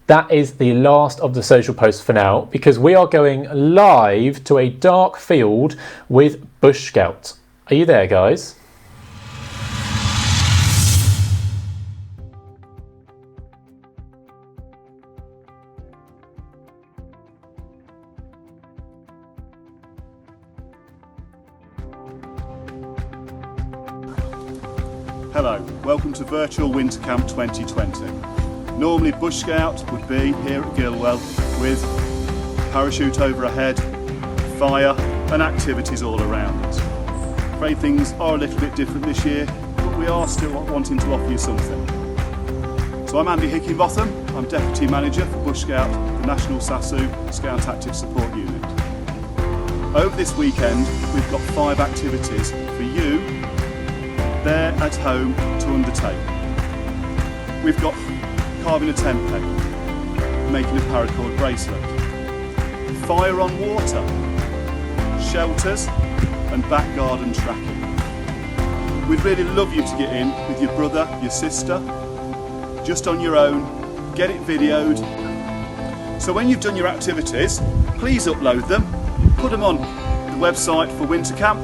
That is the last of the social posts for now, because we are going live to a dark field with Bushscout. Are you there, guys? Hello, welcome to Virtual Winter Camp 2020. Normally Bushscout would be here at Gilwell with parachute overhead, fire and activities all around us. Afraid things are a little bit different this year, but we are still wanting to offer you something. So I'm Andy Hickinbotham, I'm Deputy Manager for Bushscout, the National SASU Scout Active Support Unit. Over this weekend we've got 5 activities for you there at home to undertake. We've got carving a tent peg, making a paracord bracelet, fire on water, shelters and back garden tracking. We'd really love you to get in with your brother, your sister, just on your own, get it videoed. So when you've done your activities, please upload them, put them on the website for Winter Camp,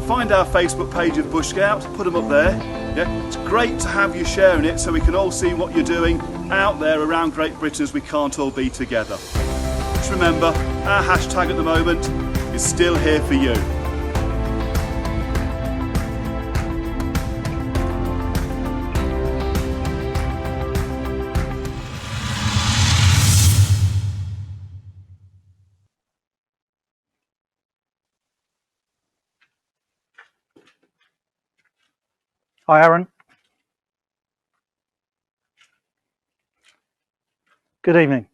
find our Facebook page of Bushscout, put them up there. Yeah? It's great to have you sharing it so we can all see what you're doing out there around Great Britain as we can't all be together. Just remember, our hashtag at the moment is still here for you. Hi Aaron. Good evening.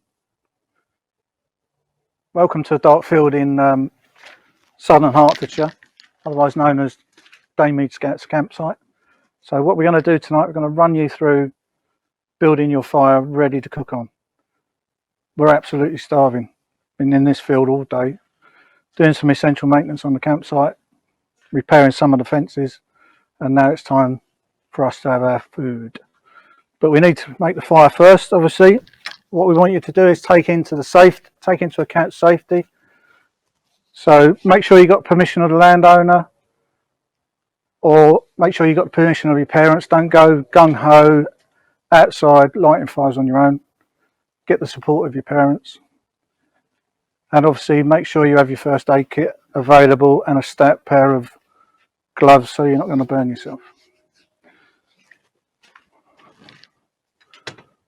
Welcome to a dark field in southern Hertfordshire, otherwise known as Daymead Scouts Campsite. So what we're going to do tonight, we're going to run you through building your fire ready to cook on. We're absolutely starving. Been in this field all day, doing some essential maintenance on the campsite, repairing some of the fences, and now it's time for us to have our food. But we need to make the fire first, obviously. What we want you to do is take into account safety. So make sure you got permission of the landowner, or make sure you got permission of your parents. Don't go gung-ho outside lighting fires on your own. Get the support of your parents. And obviously make sure you have your first aid kit available and a stout pair of gloves so you're not going to burn yourself.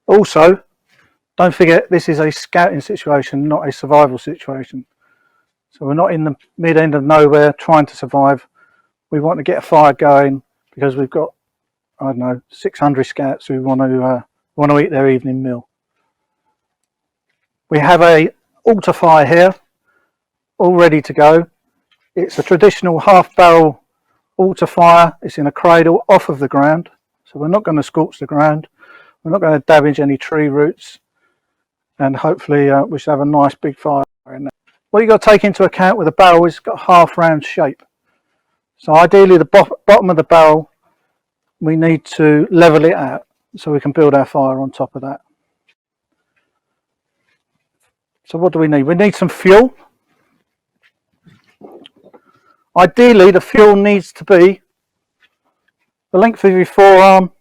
Also, don't forget this is a scouting situation, not a survival situation. So we're not in the mid-end of nowhere trying to survive. We want to get a fire going because we've got, I don't know, 600 scouts who want to eat their evening meal. We have a altar fire here, all ready to go. It's a traditional half-barrel altar fire. It's in a cradle off of the ground, so we're not going to scorch the ground. We're not going to damage any tree roots, and hopefully we should have a nice big fire in there. What you've got to take into account with a barrel is it's got a half round shape. So ideally the bottom of the barrel, we need to level it out so we can build our fire on top of that. So what do we need? We need some fuel. Ideally the fuel needs to be the length of your forearm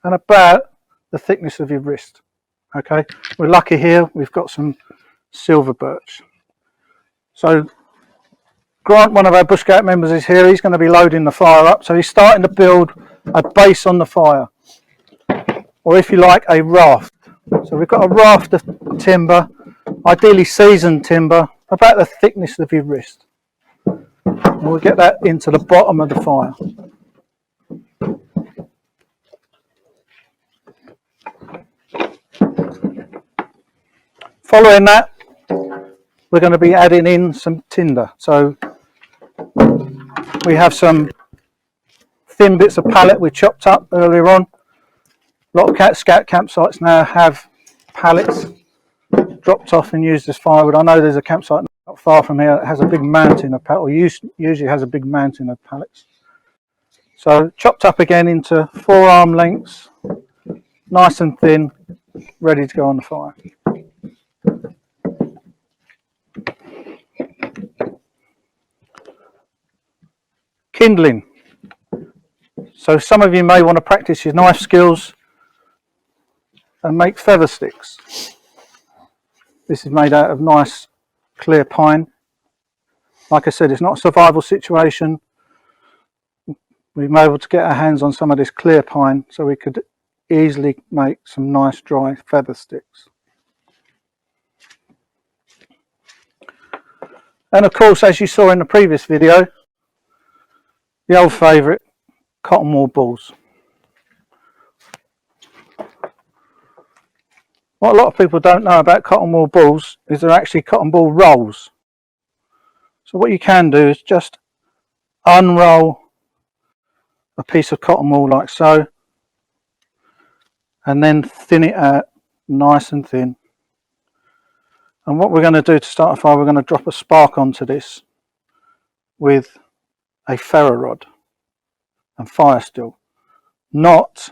and about the thickness of your wrist. Okay, we're lucky here, we've got some silver birch. So Grant, one of our Bush Scout members, is here. He's going to be loading the fire up, so he's starting to build a base on the fire, or if you like, a raft. So we've got a raft of timber, ideally seasoned timber, about the thickness of your wrist, and we'll get that into the bottom of the fire. Following that, we're going to be adding in some tinder. So we have some thin bits of pallet we chopped up earlier on. A lot of scout campsites now have pallets dropped off and used as firewood. I know there's a campsite not far from here that has a big mountain of pallets, or usually has a big mountain of pallets. So chopped up again into forearm lengths, nice and thin, ready to go on the fire. Kindling. So some of you may want to practice your knife skills and make feather sticks. This is made out of nice clear pine. Like I said, it's not a survival situation. We've been able to get our hands on some of this clear pine so we could easily make some nice dry feather sticks. And of course, as you saw in the previous video, the old favourite, cotton wool balls. What a lot of people don't know about cotton wool balls is they're actually cotton ball rolls. So what you can do is just unroll a piece of cotton wool like so, and then thin it out nice and thin. And what we're going to do to start a fire, we're going to drop a spark onto this with a ferro rod and fire steel, not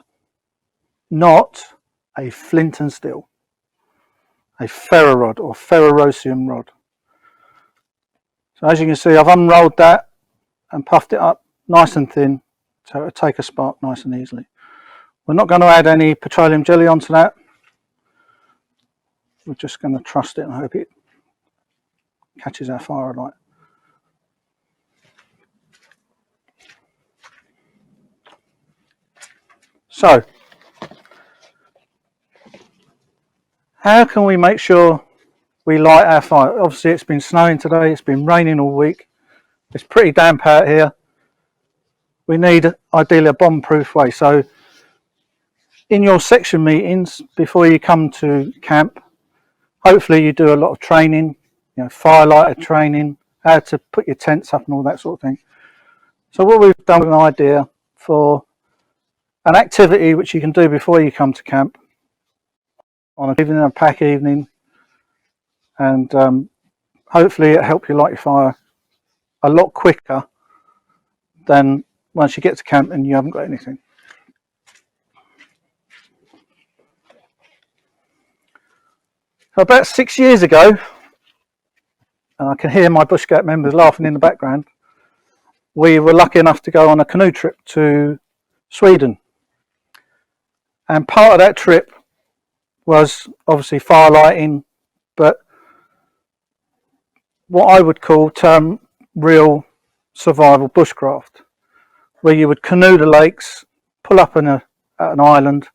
a flint and steel, a ferro rod or ferrocerium rod. So as you can see, I've unrolled that and puffed it up nice and thin so it'll take a spark nice and easily. We're not going to add any petroleum jelly onto that. We're just going to trust it and hope it catches our fire light. So, how can we make sure we light our fire? Obviously it's been snowing today, it's been raining all week, it's pretty damp out here. We need ideally a bomb-proof way. So in your section meetings before you come to camp, hopefully you do a lot of training, you know, firelighter training, how to put your tents up and all that sort of thing. So what we've done with an idea for an activity which you can do before you come to camp on an evening, a pack evening, and hopefully it'll help you light your fire a lot quicker than once you get to camp and you haven't got anything. About 6 years ago, and I can hear my Bushscout members laughing in the background, we were lucky enough to go on a canoe trip to Sweden. And part of that trip was obviously firelighting, but what I would term real survival bushcraft, where you would canoe the lakes, pull up at an island,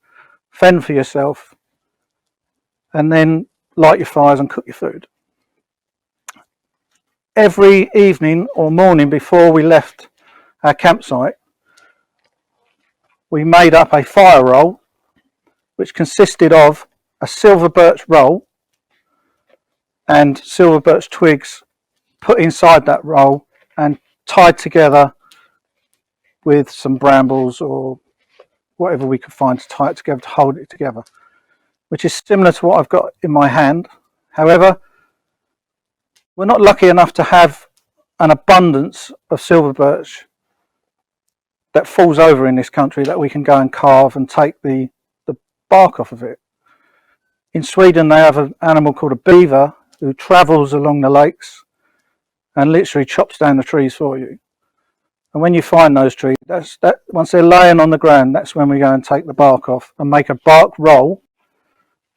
fend for yourself, and then light your fires and cook your food. Every evening or morning before we left our campsite, we made up a fire roll which consisted of a silver birch roll and silver birch twigs put inside that roll and tied together with some brambles or whatever we could find to tie it together, to hold it together, which is similar to what I've got in my hand. However, we're not lucky enough to have an abundance of silver birch that falls over in this country that we can go and carve and take the bark off of it. In Sweden they have an animal called a beaver who travels along the lakes and literally chops down the trees for you. And when you find those trees, once they're laying on the ground, that's when we go and take the bark off and make a bark roll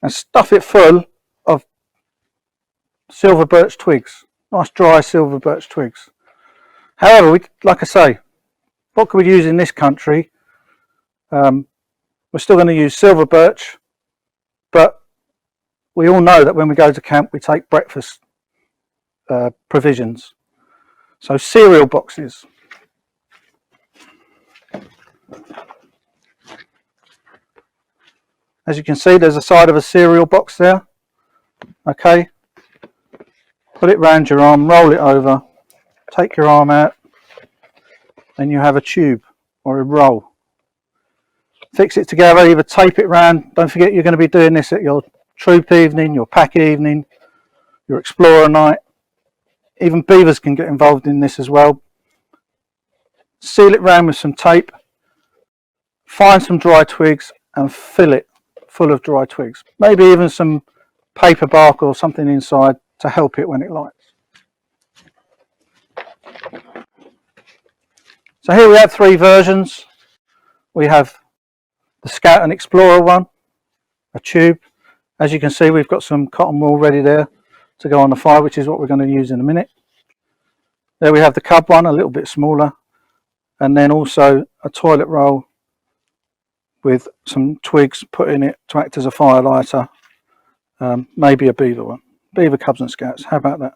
and stuff it full of silver birch twigs, nice dry silver birch twigs. However, like I say, what can we use in this country? We're still going to use silver birch, but we all know that when we go to camp we take breakfast provisions. So cereal boxes. As you can see, there's a side of a cereal box there. Okay, put it round your arm, roll it over, take your arm out, and you have a tube or a roll. Fix it together, either tape it round. Don't forget you're going to be doing this at your troop evening, your pack evening, your explorer night. Even beavers can get involved in this as well. Seal it round with some tape, find some dry twigs and fill it full of dry twigs. Maybe even some paper bark or something inside to help it when it lights. So here we have 3 versions. We have the Scout and Explorer one, a tube. As you can see, we've got some cotton wool ready there to go on the fire, which is what we're going to use in a minute. There we have the Cub one, a little bit smaller, and then also a toilet roll with some twigs put in it to act as a fire lighter. Maybe a beaver one. Beaver Cubs and Scouts, how about that?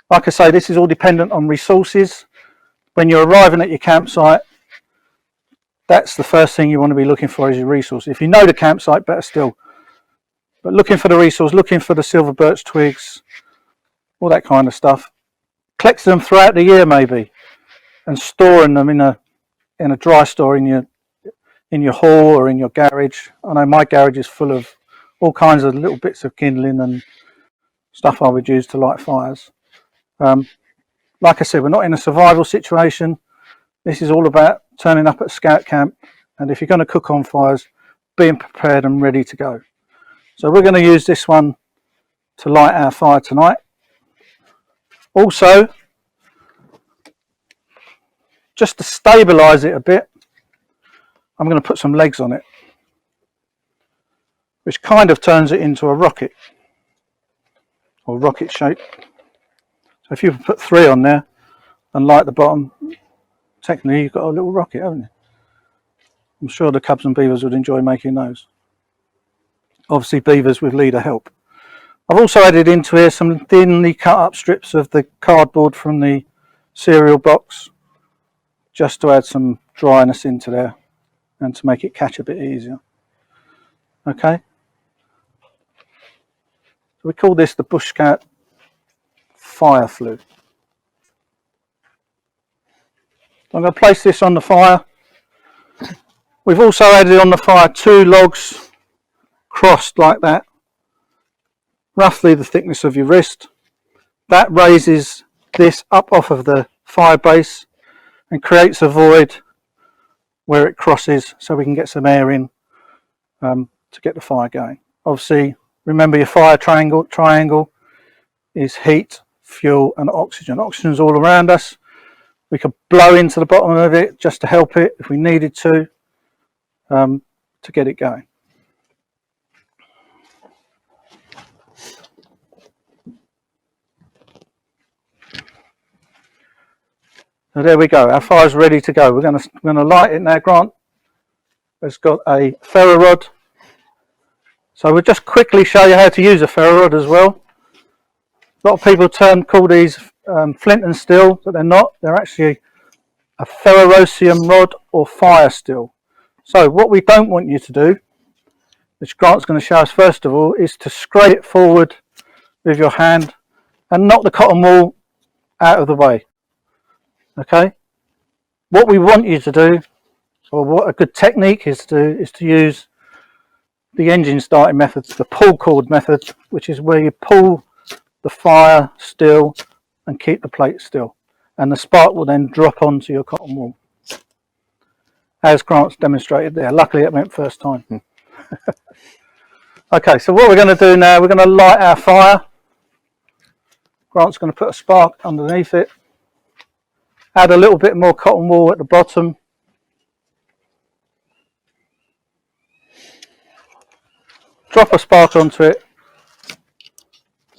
Like I say, this is all dependent on resources. When you're arriving at your campsite, that's the first thing you want to be looking for is your resource. If you know the campsite, better still. But looking for the resource, looking for the silver birch twigs, all that kind of stuff. Collecting them throughout the year maybe, and storing them in a dry store in your hall or in your garage. I know my garage is full of all kinds of little bits of kindling and stuff I would use to light fires. Like I said, we're not in a survival situation. This is all about turning up at scout camp, and if you're going to cook on fires, being prepared and ready to go. So we're going to use this one to light our fire tonight. Also, just to stabilize it a bit, I'm going to put some legs on it, which kind of turns it into a rocket, or rocket shape. So if you put 3 on there and light the bottom, technically you've got a little rocket, haven't you? I'm sure the Cubs and Beavers would enjoy making those. Obviously beavers with leader help. I've also added into here some thinly cut up strips of the cardboard from the cereal box, just to add some dryness into there and to make it catch a bit easier. Okay, so we call this the Bushscout fire flue. I'm going to place this on the fire. We've also added on the fire 2 logs crossed like that, roughly the thickness of your wrist. That raises this up off of the fire base and creates a void where it crosses, so we can get some air in to get the fire going. Obviously, remember your fire triangle is heat, fuel and oxygen. Oxygen is all around us. We could blow into the bottom of it just to help it if we needed to get it going. So there we go, our fire's ready to go. We're going to light it now. Grant has got a ferro rod. So we'll just quickly show you how to use a ferro rod as well. A lot of people call these flint and steel, but they're not. They're actually a ferrocerium rod or fire steel. So what we don't want you to do, which Grant's going to show us first of all, is to scrape it forward with your hand and knock the cotton wool out of the way. Okay, what we want you to do, or what a good technique is to do, is to use the engine starting methods, the pull cord method, which is where you pull the fire still and keep the plate still, and the spark will then drop onto your cotton wool, as Grant's demonstrated there. Luckily it went first time. Okay, so what we're going to do now, we're going to light our fire. Grant's going to put a spark underneath it. Add a little bit more cotton wool at the bottom. Drop a spark onto it.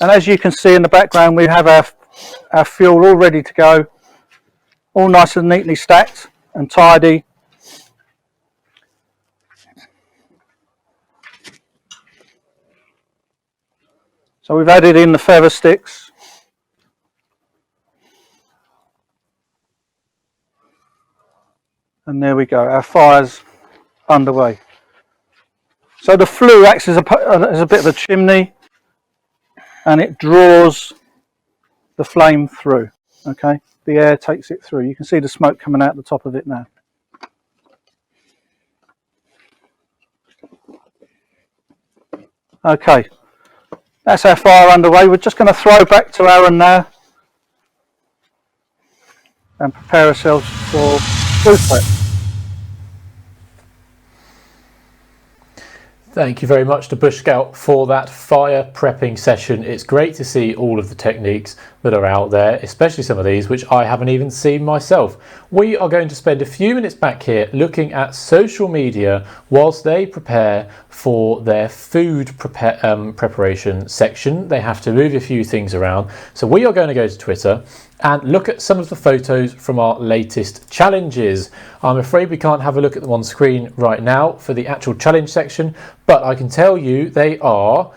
And as you can see in the background, we have our fuel all ready to go. All nice and neatly stacked and tidy. So we've added in the feather sticks. And there we go, our fire's underway. So the flue acts as a bit of a chimney, and it draws the flame through. Okay, the air takes it through. You can see the smoke coming out the top of it now. Okay, that's our fire underway. We're just going to throw back to Aaron now and prepare ourselves for food prep. Thank you very much to Bushscout for that fire prepping session. It's great to see all of the techniques that are out there, especially some of these which I haven't even seen myself. We are going to spend a few minutes back here looking at social media whilst they prepare for their food preparation section. They have to move a few things around. So we are going to go to Twitter and look at some of the photos from our latest challenges. I'm afraid we can't have a look at them on screen right now for the actual challenge section, but I can tell you they are: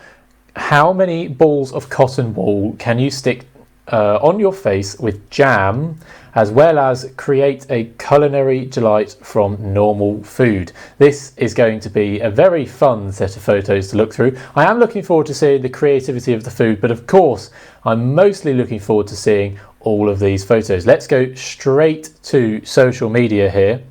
how many balls of cotton wool can you stick on your face with jam, as well as create a culinary delight from normal food. This is going to be a very fun set of photos to look through. I am looking forward to seeing the creativity of the food, but of course I'm mostly looking forward to seeing all of these photos. Let's go straight to social media here.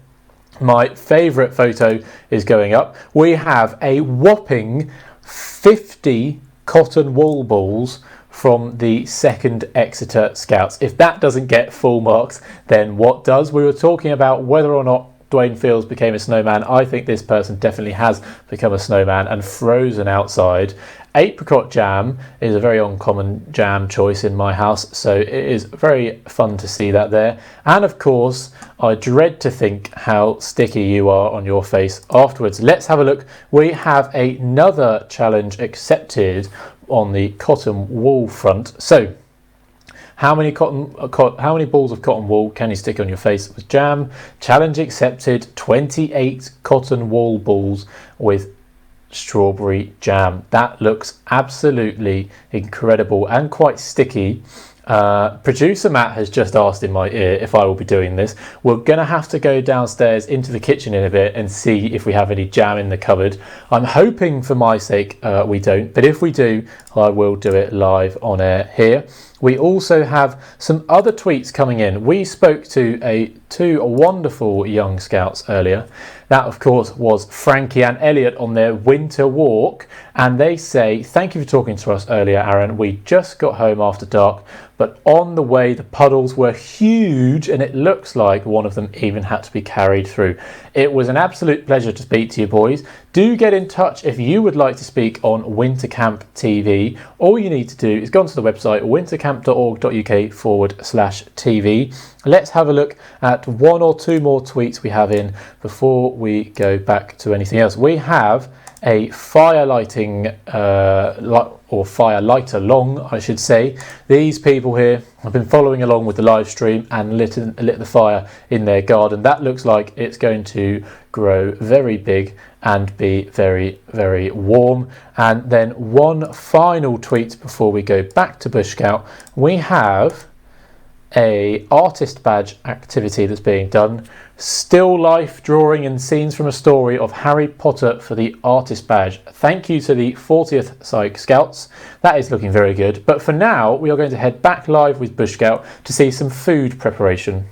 My favourite photo is going up. We have a whopping 50 cotton wool balls from the 2nd Exeter Scouts. If that doesn't get full marks, then what does? We were talking about whether or not Dwayne Fields became a snowman. I think this person definitely has become a snowman and frozen outside. Apricot jam is a very uncommon jam choice in my house, so it is very fun to see that there. And of course, I dread to think how sticky you are on your face afterwards. Let's have a look. We have another challenge accepted on the cotton wool front. So how many balls of cotton wool can you stick on your face with jam? Challenge accepted: 28 cotton wool balls with strawberry jam. That looks absolutely incredible and quite sticky. Producer Matt has just asked in my ear if I will be doing this. We're gonna have to go downstairs into the kitchen in a bit and see if we have any jam in the cupboard. I'm hoping for my sake we don't, but if we do, I will do it live on air here. We also have some other tweets coming in. We spoke to two wonderful young scouts earlier. That, of course, was Frankie and Elliot on their winter walk. And they say, thank you for talking to us earlier, Aaron. We just got home after dark, but on the way, the puddles were huge and it looks like one of them even had to be carried through. It was an absolute pleasure to speak to you boys. Do get in touch if you would like to speak on Winter Camp TV. All you need to do is go onto the website wintercamp.org.uk/TV. Let's have a look at one or two more tweets we have in before we go back to anything else. We have a fire lighting or fire light along, I should say. These people here have been following along with the live stream and lit the fire in their garden. That looks like it's going to grow very big and be very, very warm. And then one final tweet before we go back to Bushscout. We have a artist badge activity that's being done. Still life drawing and scenes from a story of Harry Potter for the artist badge. Thank you to the 40th Psych Scouts. That is looking very good. But for now, we are going to head back live with Bushscout to see some food preparation.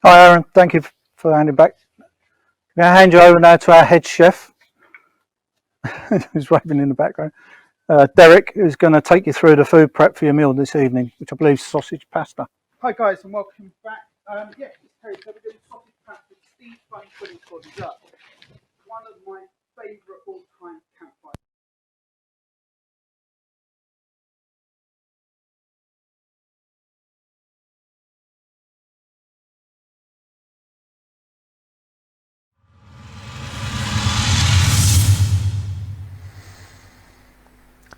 Hi Aaron, thank you for handing back. I'm going to hand you over now to our head chef, who's waving in the background. Derek, who's going to take you through the food prep for your meal this evening, which I believe is sausage pasta. Hi guys, and welcome back. Yeah, it's Terry. So we're doing sausage pasta with steamed sponge pudding for dessert. One of my favourite all-time campfire.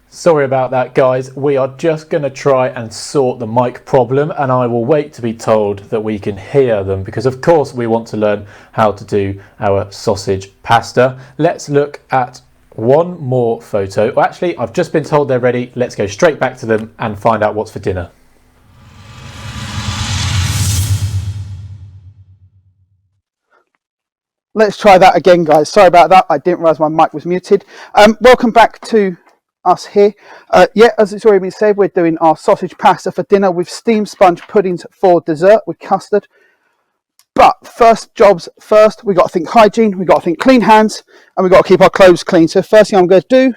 Sorry about that, guys. We are just going to try and sort the mic problem, and I will wait to be told that we can hear them, because of course we want to learn how to do our sausage pasta. Let's look at one more photo. Well, actually, I've just been told they're ready. Let's go straight back to them and find out what's for dinner. Let's try that again, guys. Sorry about that. I didn't realise my mic was muted. Welcome back to us here. Yeah, as it's already been said, we're doing our sausage pasta for dinner with steamed sponge puddings for dessert with custard. But first jobs first, we got to think hygiene, we got to think clean hands, and we got to keep our clothes clean. So first thing I'm going to do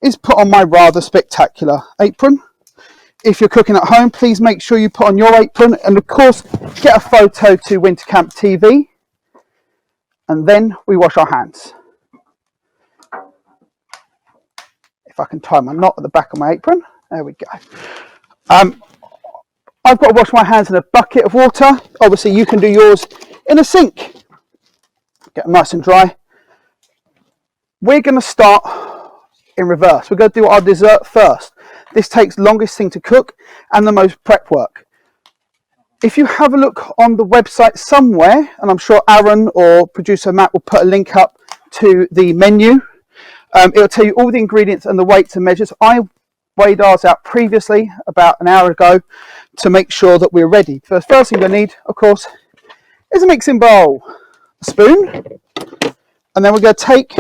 is put on my rather spectacular apron. if you're cooking at home, please make sure you put on your apron, and of course get a photo to Winter Camp TV, and then we wash our hands. If I can tie my knot at the back of my apron, there we go. I've got to wash my hands in a bucket of water. Obviously you can do yours in a sink. Get them nice and dry. We're going to start in reverse. We're going to do our dessert first. This takes longest thing to cook and the most prep work. If you have a look on the website somewhere, and I'm sure Aaron or producer Matt will put a link up to the menu, it'll tell you all the ingredients and the weights and measures. I weighed ours out previously about an hour ago to make sure that we're ready. First thing we need, of course, is a mixing bowl, a spoon, and then we're going to take,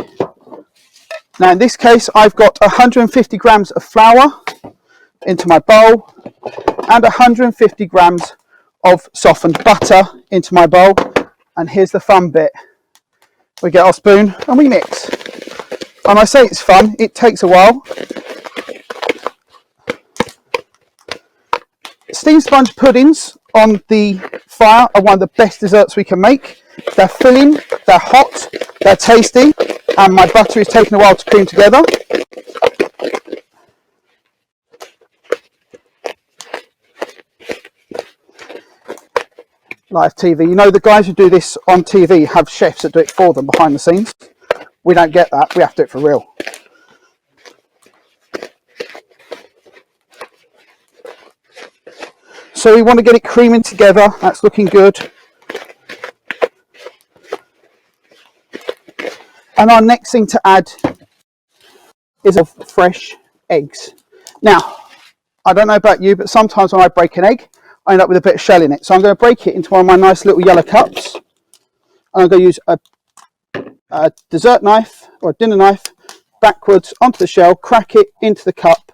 now in this case I've got 150 grams of flour into my bowl and 150 grams of softened butter into my bowl, and here's the fun bit. We get our spoon and we mix. And I say it's fun, it takes a while. Steamed sponge puddings on the fire are one of the best desserts we can make. They're filling, they're hot, they're tasty, and my butter is taking a while to cream together. Live TV. You know, the guys who do this on TV have chefs that do it for them behind the scenes. We don't get that, we have to do it for real. So we want to get it creaming together. That's looking good. And our next thing to add is of fresh eggs. Now, I don't know about you, but sometimes when I break an egg, I end up with a bit of shell in it. So I'm going to break it into one of my nice little yellow cups. And I'm going to use a dessert knife or a dinner knife backwards onto the shell, crack it into the cup.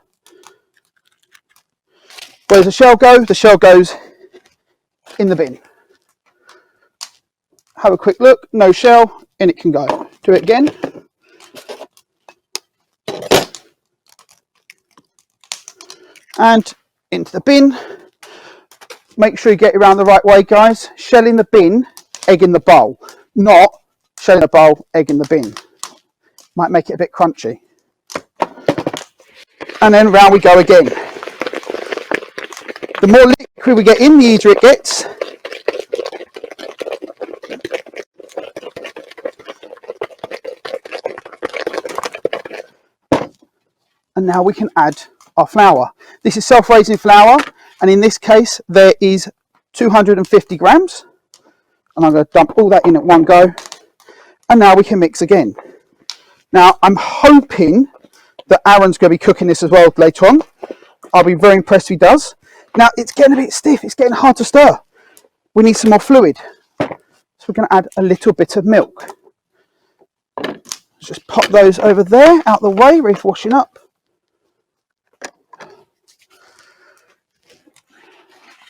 Where does the shell go? The shell goes in the bin. Have a quick look, no shell, in it can go. Do it again. And into the bin. Make sure you get it around the right way, guys. Shell in the bin, egg in the bowl. Not shell in the bowl, egg in the bin. Might make it a bit crunchy. And then round we go again. The more liquid we get in, the easier it gets. And now we can add our flour. This is self-raising flour, and in this case there is 250 grams. And I'm going to dump all that in at one go. And now we can mix again. Now I'm hoping that Aaron's going to be cooking this as well later on. I'll be very impressed if he does. Now it's getting a bit stiff, it's getting hard to stir. We need some more fluid. So we're going to add a little bit of milk. Let's just pop those over there, out the way, ready for washing up.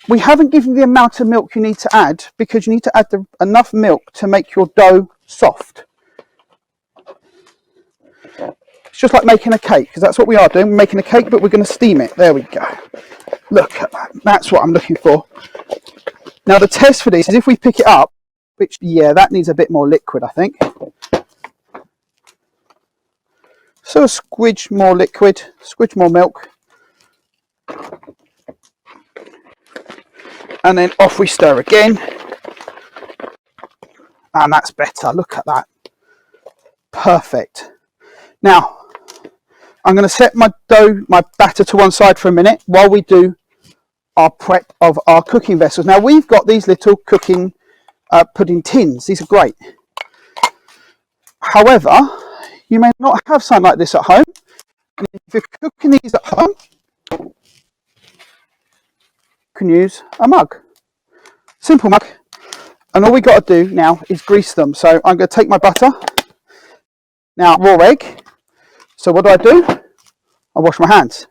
We haven't given you the amount of milk you need to add because you need to add enough milk to make your dough soft. It's just like making a cake, because that's what we are doing. We're making a cake, but we're going to steam it. There we go. Look at that. That's what I'm looking for. Now the test for this is if we pick it up, which, yeah, that needs a bit more liquid, I think. So a squidge more liquid, squidge more milk. And then off we stir again. And that's better. Look at that. Perfect. Now, I'm going to set my dough, my batter to one side for a minute while we do our prep of our cooking vessels. Now, we've got these little cooking pudding tins. These are great. However, you may not have something like this at home. And if you're cooking these at home, you can use a mug. Simple mug. And all we got to do now is grease them. So I'm going to take my butter. Now, raw egg. So what do? I wash my hands.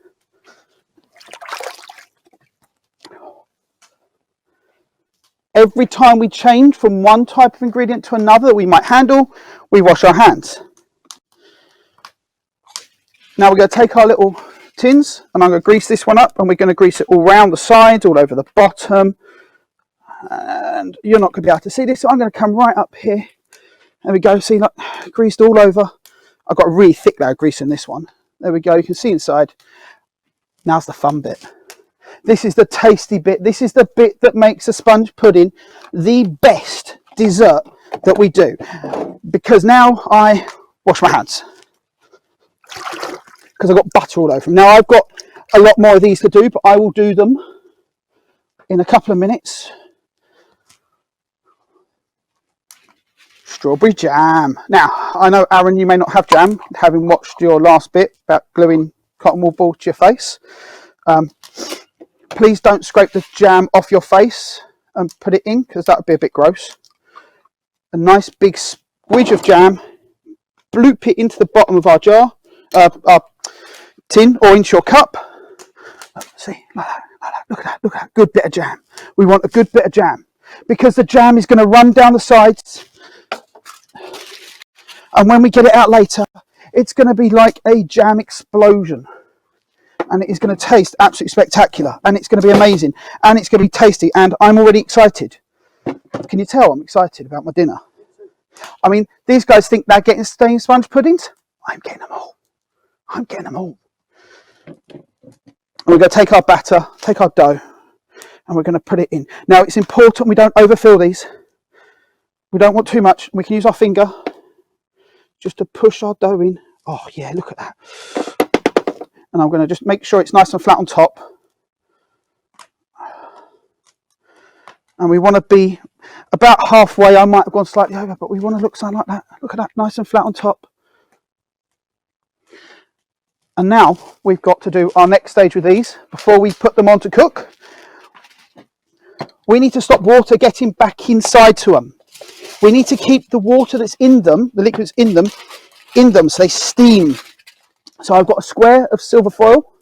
Every time we change from one type of ingredient to another that we might handle, we wash our hands. Now we're going to take our little tins, and I'm going to grease this one up, and we're going to grease it all around the sides, all over the bottom. And you're not going to be able to see this, so I'm going to come right up here. There we go. See, like, greased all over. I've got a really thick layer of grease in this one. There we go. You can see inside. Now's the fun bit. This is the tasty bit. This is the bit that makes a sponge pudding the best dessert that we do. Because now I wash my hands, because I've got butter all over them. Now I've got a lot more of these to do, but I will do them in a couple of minutes. Strawberry jam. Now, I know, Aaron, you may not have jam, having watched your last bit about gluing cotton wool ball to your face. Please don't scrape the jam off your face and put it in, because that would be a bit gross. A nice big squidge of jam, bloop it into the bottom of our jar, our tin, or into your cup. See, like that, like that. Look at that, look at that, good bit of jam. We want a good bit of jam, because the jam is going to run down the sides, and when we get it out later, it's going to be like a jam explosion, and it is going to taste absolutely spectacular, and it's going to be amazing, and it's going to be tasty, and I'm already excited. Can you tell I'm excited about my dinner? I mean, these guys think they're getting stained sponge puddings. I'm getting them all. I'm getting them all. And we're going to take our batter, take our dough, and we're going to put it in. Now, it's important we don't overfill these. We don't want too much. We can use our finger just to push our dough in. Oh, yeah, look at that. And I'm going to just make sure it's nice and flat on top. And we want to be about halfway. I might have gone slightly over, but we want to look something like that. Look at that, nice and flat on top. And now we've got to do our next stage with these. Before we put them on to cook, we need to stop water getting back inside to them. We need to keep the water that's in them, the liquids in them, so they steam. So I've got a square of silver foil.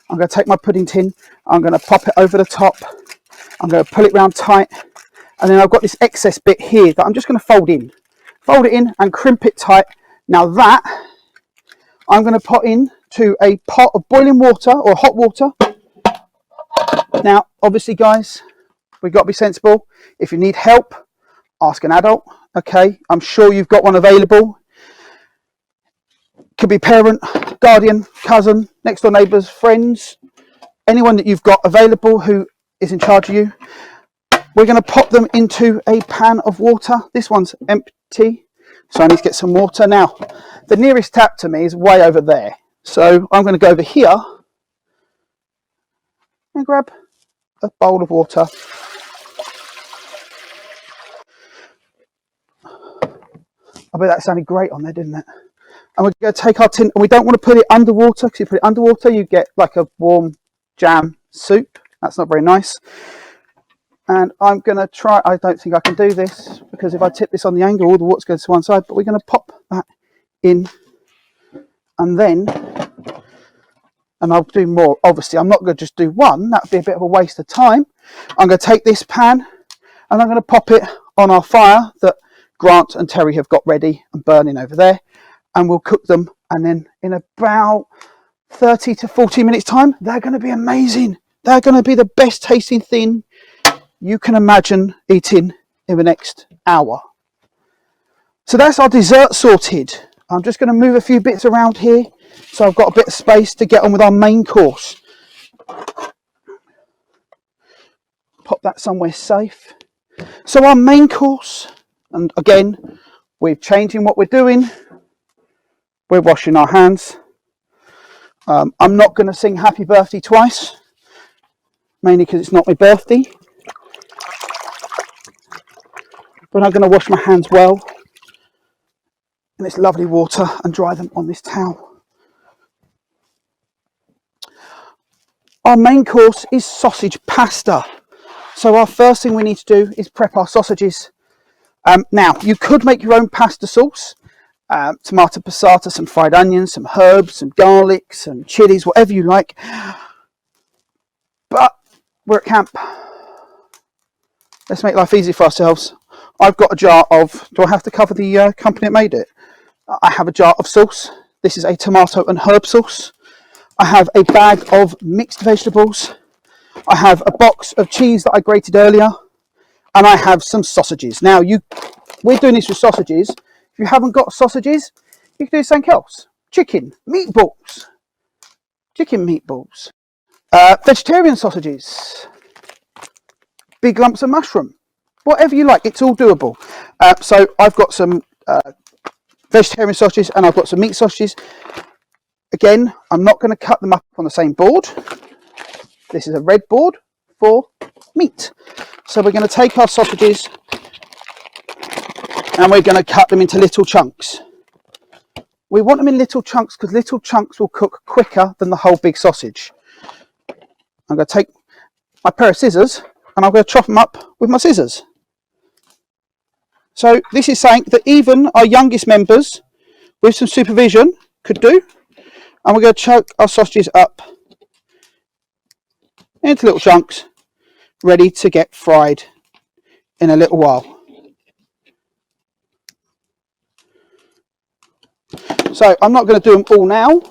I'm going to take my pudding tin. I'm going to pop it over the top. I'm going to pull it round tight. And then I've got this excess bit here that I'm just going to fold in. Fold it in and crimp it tight. Now that I'm going to put into a pot of boiling water or hot water. Now, obviously, guys, we've got to be sensible. If you need help, ask an adult. Okay, I'm sure you've got one available. Could be parent, guardian, cousin, next door neighbours, friends, anyone that you've got available who is in charge of you. We're going to pop them into a pan of water. This one's empty, so I need to get some water. Now, the nearest tap to me is way over there, so I'm going to go over here and grab a bowl of water. I bet that sounded great on there, didn't it? And we're going to take our tin, and we don't want to put it underwater, because if you put it underwater, you get like a warm jam soup. That's not very nice. And I'm going to try, I don't think I can do this, because if I tip this on the angle, all the water's going to one side, but we're going to pop that in, and then, and I'll do more. Obviously, I'm not going to just do one. That would be a bit of a waste of time. I'm going to take this pan, and I'm going to pop it on our fire that Grant and Terry have got ready and burning over there. And we'll cook them, and then in about 30 to 40 minutes time, they're going to be amazing. They're going to be the best tasting thing you can imagine eating in the next hour. So that's our dessert sorted. I'm just going to move a few bits around here, so I've got a bit of space to get on with our main course. Pop that somewhere safe. So our main course, and again, we're changing what we're doing. We're washing our hands. I'm not going to sing happy birthday twice, mainly because it's not my birthday. But I'm going to wash my hands well in this lovely water and dry them on this towel. Our main course is sausage pasta. So our first thing we need to do is prep our sausages. Now, you could make your own pasta sauce. Tomato passata, some fried onions, some herbs, some garlic, some chilies, whatever you like. But we're at camp. Let's make life easy for ourselves. I've got a jar of, do I have to cover the company that made it? I have a jar of sauce. This is a tomato and herb sauce. I have a bag of mixed vegetables. I have a box of cheese that I grated earlier, and I have some sausages. Now, we're doing this with sausages. If you haven't got sausages, you can do something else. Chicken meatballs, vegetarian sausages, big lumps of mushroom, whatever you like. It's all doable. So I've got some vegetarian sausages and I've got some meat sausages. Again, I'm not going to cut them up on the same board. This is a red board for meat. So we're going to take our sausages and we're going to cut them into little chunks. We want them in little chunks because little chunks will cook quicker than the whole big sausage. I'm going to take my pair of scissors and I'm going to chop them up with my scissors. So this is something that even our youngest members with some supervision could do. And we're going to chunk our sausages up into little chunks, ready to get fried in a little while. So I'm not going to do them all now.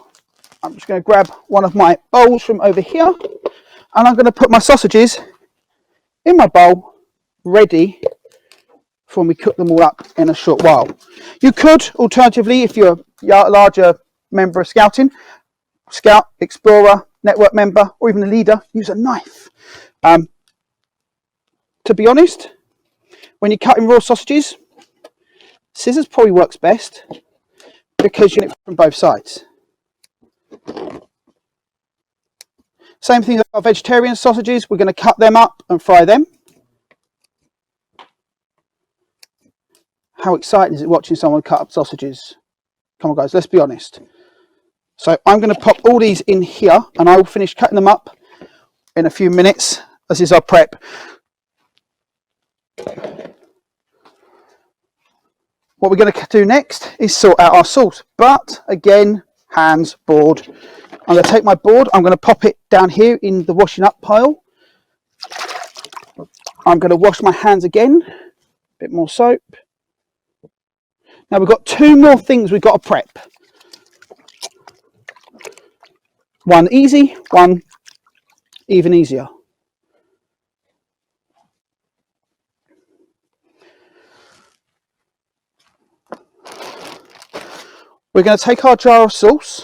I'm just going to grab one of my bowls from over here and I'm going to put my sausages in my bowl, ready for when we cook them all up in a short while. You could, alternatively, if you're a larger member of scouting, scout, explorer, network member, or even a leader, use a knife. To be honest, when you're cutting raw sausages, scissors probably works best because you get it from both sides. Same thing with our vegetarian sausages. We're going to cut them up and fry them. How exciting is it watching someone cut up sausages? Come on guys, let's be honest. So I'm going to pop all these in here and I will finish cutting them up in a few minutes. This is our prep. What we're going to do next is sort out our sauce. But again, hands, board. I'm going to take my board, I'm going to pop it down here in the washing up pile. I'm going to wash my hands again, a bit more soap. Now we've got two more things we've got to prep. One easy, one even easier. We're going to take our jar of sauce.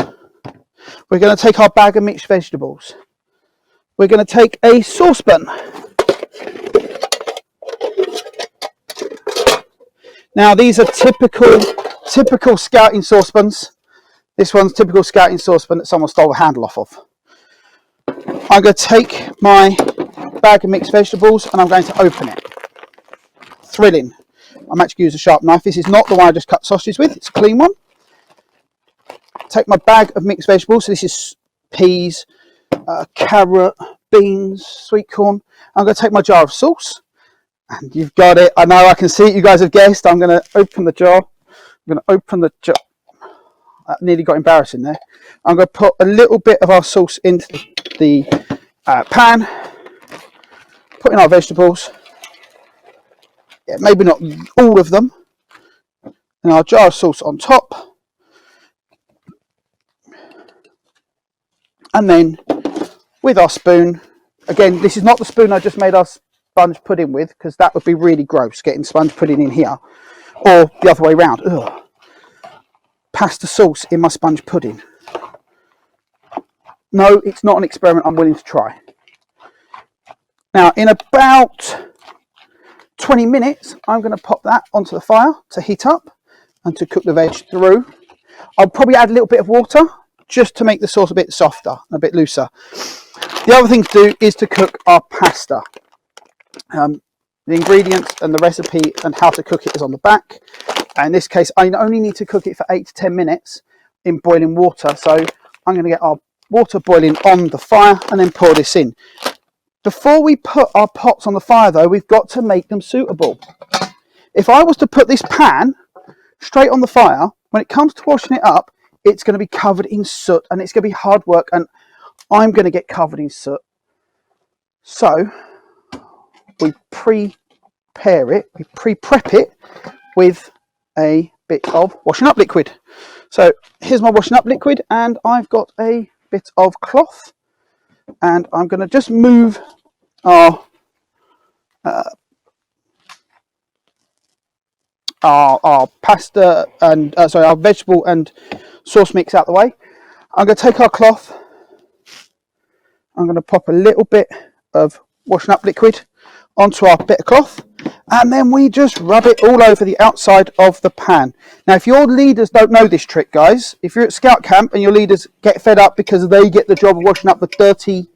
We're going to take our bag of mixed vegetables. We're going to take a saucepan. Now these are typical scouting saucepans. This one's typical scouting saucepan that someone stole the handle off of. I'm going to take my bag of mixed vegetables and I'm going to open it. Thrilling. I'm actually using a sharp knife. This is not the one I just cut sausages with. It's a clean one. Take my bag of mixed vegetables. So this is peas, carrot, beans, sweet corn. I'm going to take my jar of sauce. And you've got it. I know, I can see it. You guys have guessed. I'm going to open the jar. I'm going to open the jar. That nearly got embarrassing there. I'm going to put a little bit of our sauce into the pan. Put in our vegetables. Yeah, maybe not all of them. And our jar of sauce on top. And then with our spoon, again, this is not the spoon I just made our sponge pudding with, because that would be really gross, getting sponge pudding in here, or the other way around. Ugh. Pasta sauce in my sponge pudding. No, it's not an experiment I'm willing to try. Now, in about 20 minutes, I'm going to pop that onto the fire to heat up and to cook the veg through. I'll probably add a little bit of water just to make the sauce a bit softer, a bit looser. The other thing to do is to cook our pasta. The ingredients and the recipe and how to cook it is on the back. In this case, I only need to cook it for 8 to 10 minutes in boiling water. So I'm going to get our water boiling on the fire and then pour this in. Before we put our pots on the fire though, we've got to make them suitable. If I was to put this pan straight on the fire, when it comes to washing it up, it's going to be covered in soot and it's going to be hard work and I'm going to get covered in soot. So we pre-prep it with a bit of washing up liquid. So here's my washing up liquid and I've got a bit of cloth, and I'm going to just move our pasta and our vegetable and sauce mix out the way. I'm going to take our cloth. I'm going to pop a little bit of washing up liquid onto our bit of cloth, and then we just rub it all over the outside of the pan. Now, if your leaders don't know this trick, guys, if you're at scout camp and your leaders get fed up because they get the job of washing up the dirty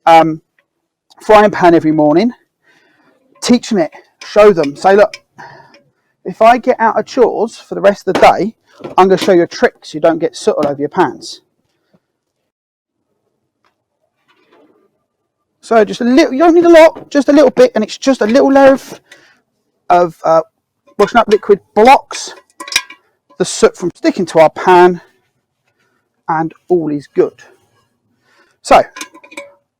frying pan every morning, teach them it, show them, say, look, if I get out of chores for the rest of the day, I'm going to show you a trick so you don't get soot all over your pans. So just a little, you don't need a lot, just a little bit, and it's just a little layer of washing up liquid blocks the soot from sticking to our pan, and all is good. So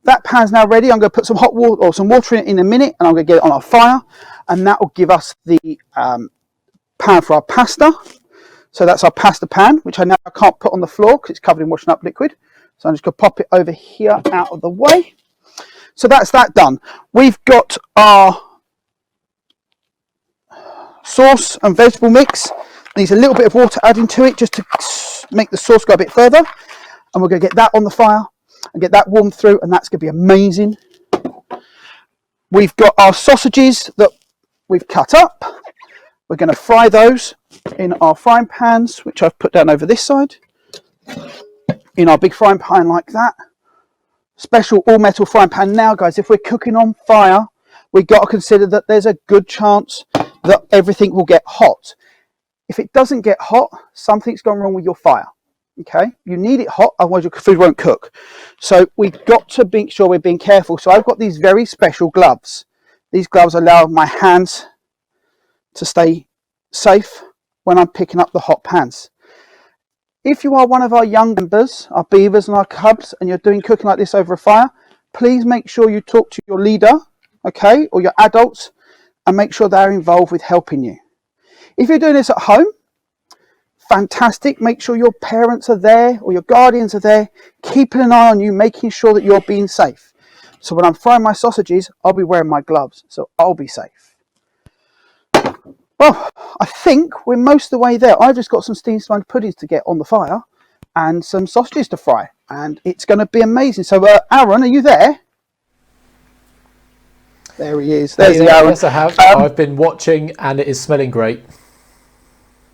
that pan's now ready. I'm going to put some hot water or some water in it in a minute, and I'm going to get it on our fire, and that will give us the pan for our pasta. So that's our pasta pan, which I now can't put on the floor because it's covered in washing up liquid. So I'm just going to pop it over here out of the way. So that's that done. We've got our sauce and vegetable mix. Needs a little bit of water adding to it just to make the sauce go a bit further. And we're going to get that on the fire and get that warmed through, and that's going to be amazing. We've got our sausages that we've cut up. We're going to fry those in our frying pans, which I've put down over this side. In our big frying pan like that. Special all metal frying pan. Now, guys, if we're cooking on fire, we've got to consider that there's a good chance that everything will get hot. If it doesn't get hot, something's gone wrong with your fire. Okay, you need it hot, otherwise your food won't cook. So we've got to make sure we're being careful. So I've got these very special gloves. These gloves allow my hands to stay safe when I'm picking up the hot pans. If you are one of our young members, our beavers and our cubs, and you're doing cooking like this over a fire, please make sure you talk to your leader, okay, or your adults, and make sure they're involved with helping you. If you're doing this at home, fantastic. Make sure your parents are there or your guardians are there, keeping an eye on you, making sure that you're being safe. So when I'm frying my sausages, I'll be wearing my gloves, so I'll be safe. Well, I think we're most of the way there. I've just got some steamed sponge puddings to get on the fire and some sausages to fry, and it's going to be amazing. So, Aaron, are you there? There he is. There's the Aaron. Yes, I have. I've been watching, and it is smelling great.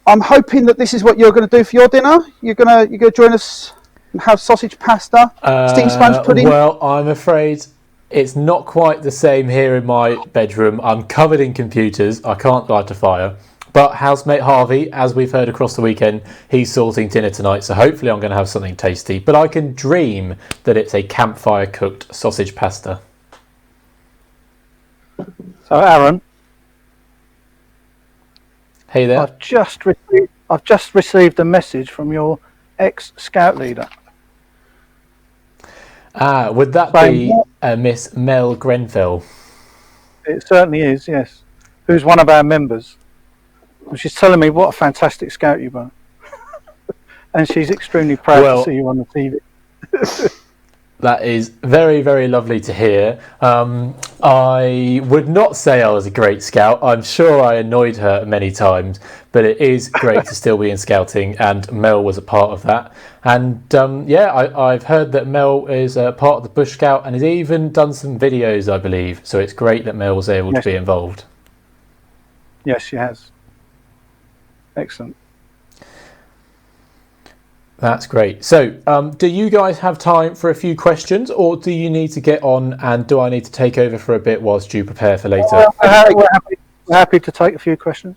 I'm hoping that this is what you're going to do for your dinner. You're going to join us and have sausage pasta, steamed sponge pudding. Well, I'm afraid it's not quite the same here in my bedroom. I'm covered in computers. I can't light a fire. But housemate Harvey, as we've heard across the weekend, he's sorting dinner tonight. So hopefully I'm going to have something tasty. But I can dream that it's a campfire cooked sausage pasta. So, Aaron, Hey there. I've just received a message from your ex-scout leader. Would that be Miss Mel Grenfell? It certainly is, yes. Who's one of our members. And she's telling me what a fantastic scout you were. And she's extremely proud to see you on the TV. That is very, very lovely to hear. I would not say I was a great scout. I'm sure I annoyed her many times, but it is great to still be in scouting, and Mel was a part of that. And I've heard that Mel is a part of the Bush Scout and has even done some videos, I believe. So it's great that Mel was able to be involved. Yes, she has. Excellent. That's great. So, do you guys have time for a few questions, or do you need to get on, and do I need to take over for a bit whilst you prepare for later? We're happy to take a few questions.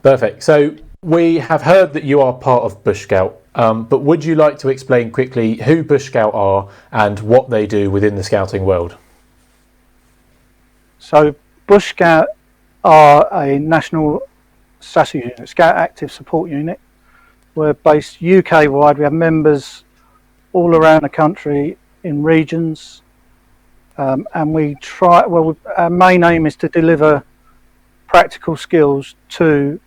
Perfect. So, we have heard that you are part of Bush Scout, but would you like to explain quickly who Bush Scout are and what they do within the scouting world? So, Bush Scout are a national SASU unit, Scout Active Support Unit. We're based UK-wide. We have members all around the country in regions, and we try. Well, our main aim is to deliver practical skills to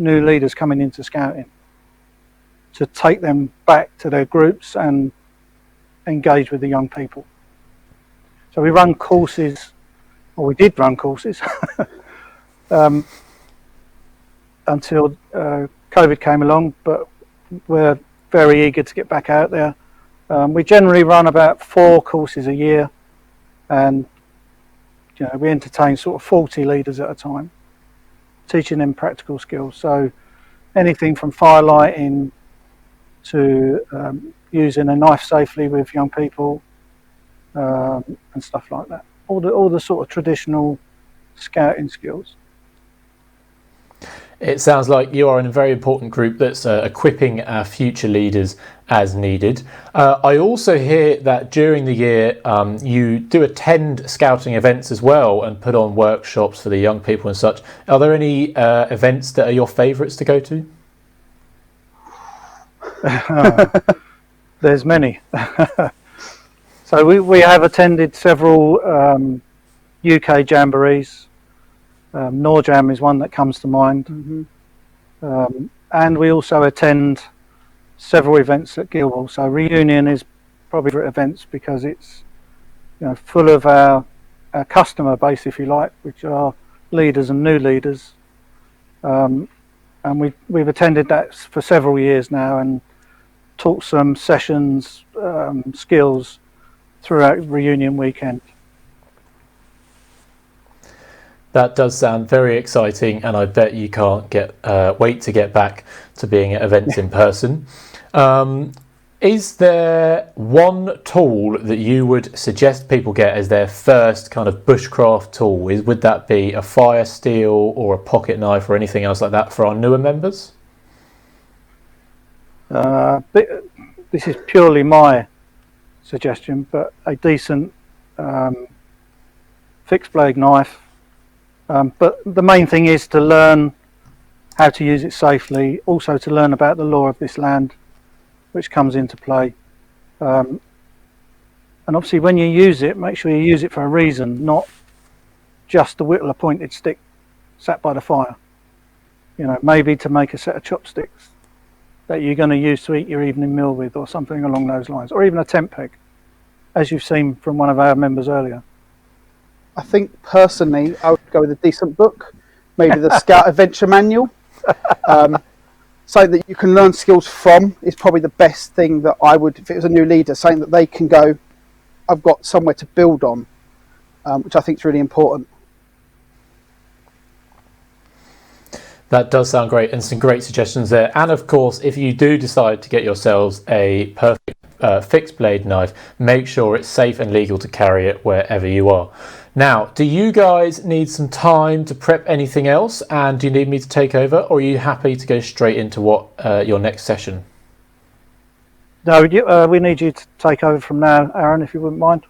new leaders coming into scouting. to take them back to their groups and engage with the young people. So we run courses, or we did run courses, until COVID came along, but we're very eager to get back out there. We generally run about 4 courses a year, and we entertain sort of 40 leaders at a time, teaching them practical skills. So anything from firelighting to using a knife safely with young people, and stuff like that. All the sort of traditional scouting skills. It sounds like you are in a very important group that's equipping our future leaders as needed. I also hear that during the year you do attend scouting events as well and put on workshops for the young people and such. Are there any events that are your favourites to go to? There's many. So we have attended several UK jamborees. Norjam is one that comes to mind. Mm-hmm. And we also attend several events at Guildhall. So Reunion is probably for events because it's full of our customer base, if you like, which are leaders and new leaders. And we've attended that for several years now and taught some sessions, skills throughout Reunion weekend. That does sound very exciting, and I bet you can't wait to get back to being at events in person. Is there one tool that you would suggest people get as their first kind of bushcraft tool? Would that be a fire steel or a pocket knife or anything else like that for our newer members? This is purely my suggestion, but a decent fixed blade knife. But the main thing is to learn how to use it safely, also to learn about the law of this land, which comes into play. And obviously when you use it, make sure you use it for a reason, not just to whittle a pointed stick sat by the fire. Maybe to make a set of chopsticks that you're going to use to eat your evening meal with, or something along those lines, or even a tent peg, as you've seen from one of our members earlier. I think personally I would go with a decent book, maybe the Scout Adventure Manual. Something that you can learn skills from is probably the best thing that I would, if it was a new leader, something that they can go, I've got somewhere to build on, which I think is really important. That does sound great, and some great suggestions there. And of course, if you do decide to get yourselves a perfect fixed blade knife, make sure it's safe and legal to carry it wherever you are. Now, do you guys need some time to prep anything else, and do you need me to take over, or are you happy to go straight into your next session? No, we need you to take over from now, Aaron, if you wouldn't mind.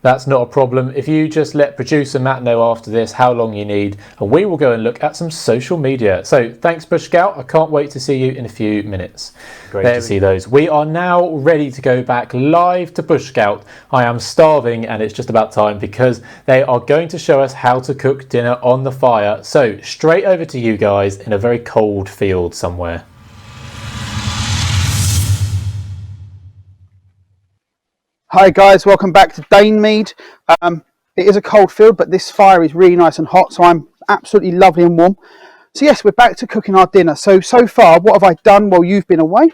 That's not a problem. If you just let producer Matt know after this how long you need, and we will go and look at some social media. So thanks, Bush Scout. I can't wait to see you in a few minutes. Great to see those. We are now ready to go back live to Bush Scout. I am starving, and it's just about time because they are going to show us how to cook dinner on the fire. So straight over to you guys in a very cold field somewhere. Hi guys, welcome back to Danemead. It is a cold field, but this fire is really nice and hot, so I'm absolutely lovely and warm. So yes, we're back to cooking our dinner. So far, what have I done while you've been away?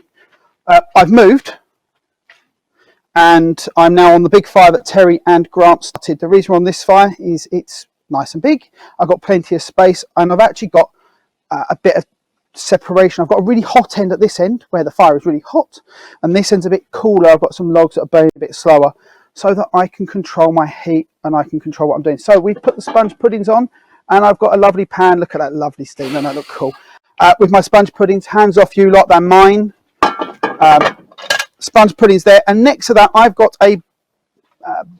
I've moved, and I'm now on the big fire that Terry and Grant started. The reason we're on this fire is it's nice and big. I've got plenty of space, and I've actually got a bit of separation. I've got a really hot end at this end where the fire is really hot, and this end's a bit cooler. I've got some logs that are burning a bit slower so that I can control my heat and I can control what I'm doing. So we've put the sponge puddings on, and I've got a lovely pan. Look at that lovely steam. Doesn't that look cool? With my sponge puddings, hands off you lot, they're mine. Sponge puddings there, and next to that I've got a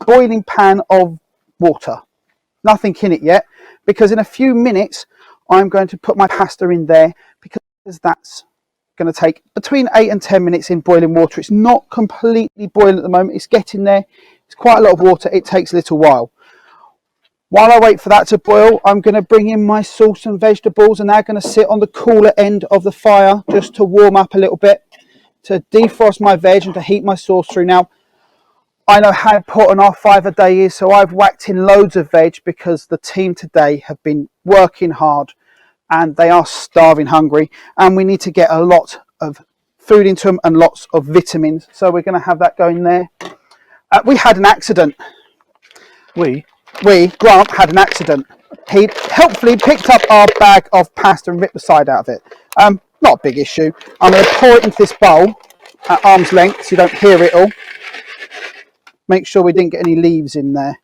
boiling pan of water. Nothing in it yet, because in a few minutes I'm going to put my pasta in there, because that's going to take between 8 and 10 minutes in boiling water. It's not completely boiling at the moment. It's getting there. It's quite a lot of water. It takes a little while. While I wait for that to boil, I'm going to bring in my sauce and vegetables, and they're going to sit on the cooler end of the fire just to warm up a little bit, to defrost my veg and to heat my sauce through. Now, I know how important our 5 a day is, so I've whacked in loads of veg because the team today have been working hard and they are starving hungry, and we need to get a lot of food into them and lots of vitamins. So we're going to have that going there. We had an accident. Grant had an accident. He helpfully picked up our bag of pasta and ripped the side out of it. Not a big issue. I'm going to pour it into this bowl at arm's length so you don't hear it all. Make sure we didn't get any leaves in there.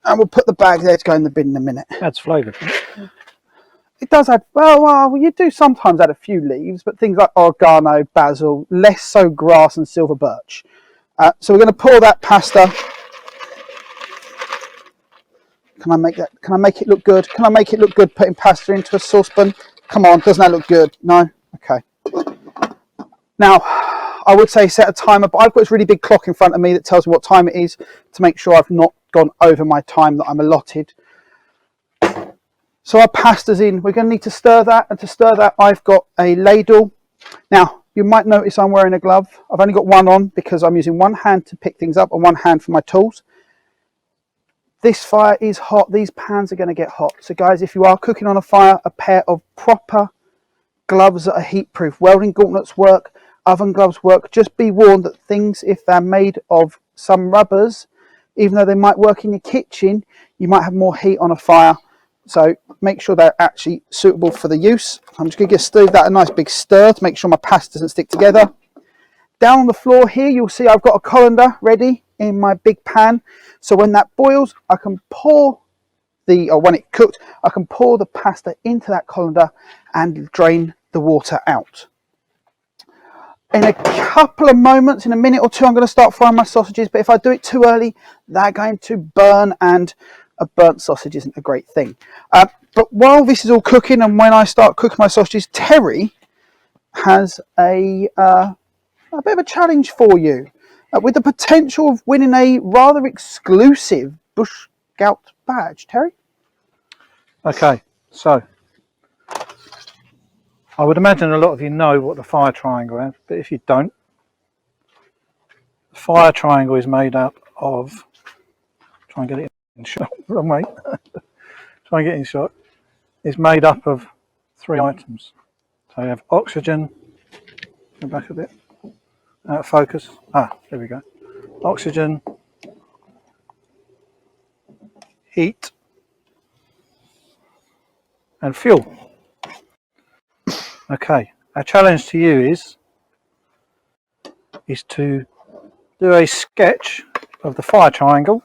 And we'll put the bag there to go in the bin in a minute. Adds flavour. It does add, well, you do sometimes add a few leaves, but things like oregano, basil, less so grass and silver birch. So we're going to pour that pasta. Can I make it look good? Can I make it look good putting pasta into a saucepan? Come on, doesn't that look good? No? Okay. Now, I would say set a timer, but I've got this really big clock in front of me that tells me what time it is to make sure I've not gone over my time that I'm allotted. So our pasta's in. We're going to need to stir that, and to stir that I've got a ladle. Now, you might notice I'm wearing a glove. I've only got one on because I'm using one hand to pick things up and one hand for my tools. This fire is hot. These pans are going to get hot. So guys, if you are cooking on a fire, a pair of proper gloves that are heat proof. Welding gauntlets work, oven gloves work. Just be warned that things, if they're made of some rubbers, even though they might work in your kitchen, you might have more heat on a fire. So make sure they're actually suitable for the use. I'm just going to give that a nice big stir to make sure my pasta doesn't stick together. Down on the floor here, you'll see I've got a colander ready in my big pan. So when that boils, I can pour when it's cooked, I can pour the pasta into that colander and drain the water out. In a couple of moments, in a minute or two, I'm going to start frying my sausages. But if I do it too early, they're going to burn, and a burnt sausage isn't a great thing. But while this is all cooking, and when I start cooking my sausages, Terry has a bit of a challenge for you, with the potential of winning a rather exclusive Bushscout badge. Terry? Okay, so I would imagine a lot of you know what the fire triangle is, but if you don't, the fire triangle is made up of, try and get it in shot, wrong way, try and get it in shot, is made up of 3 items. So you have oxygen, go back a bit, out of focus, there we go, oxygen, heat, and fuel. Okay, our challenge to you is to do a sketch of the fire triangle.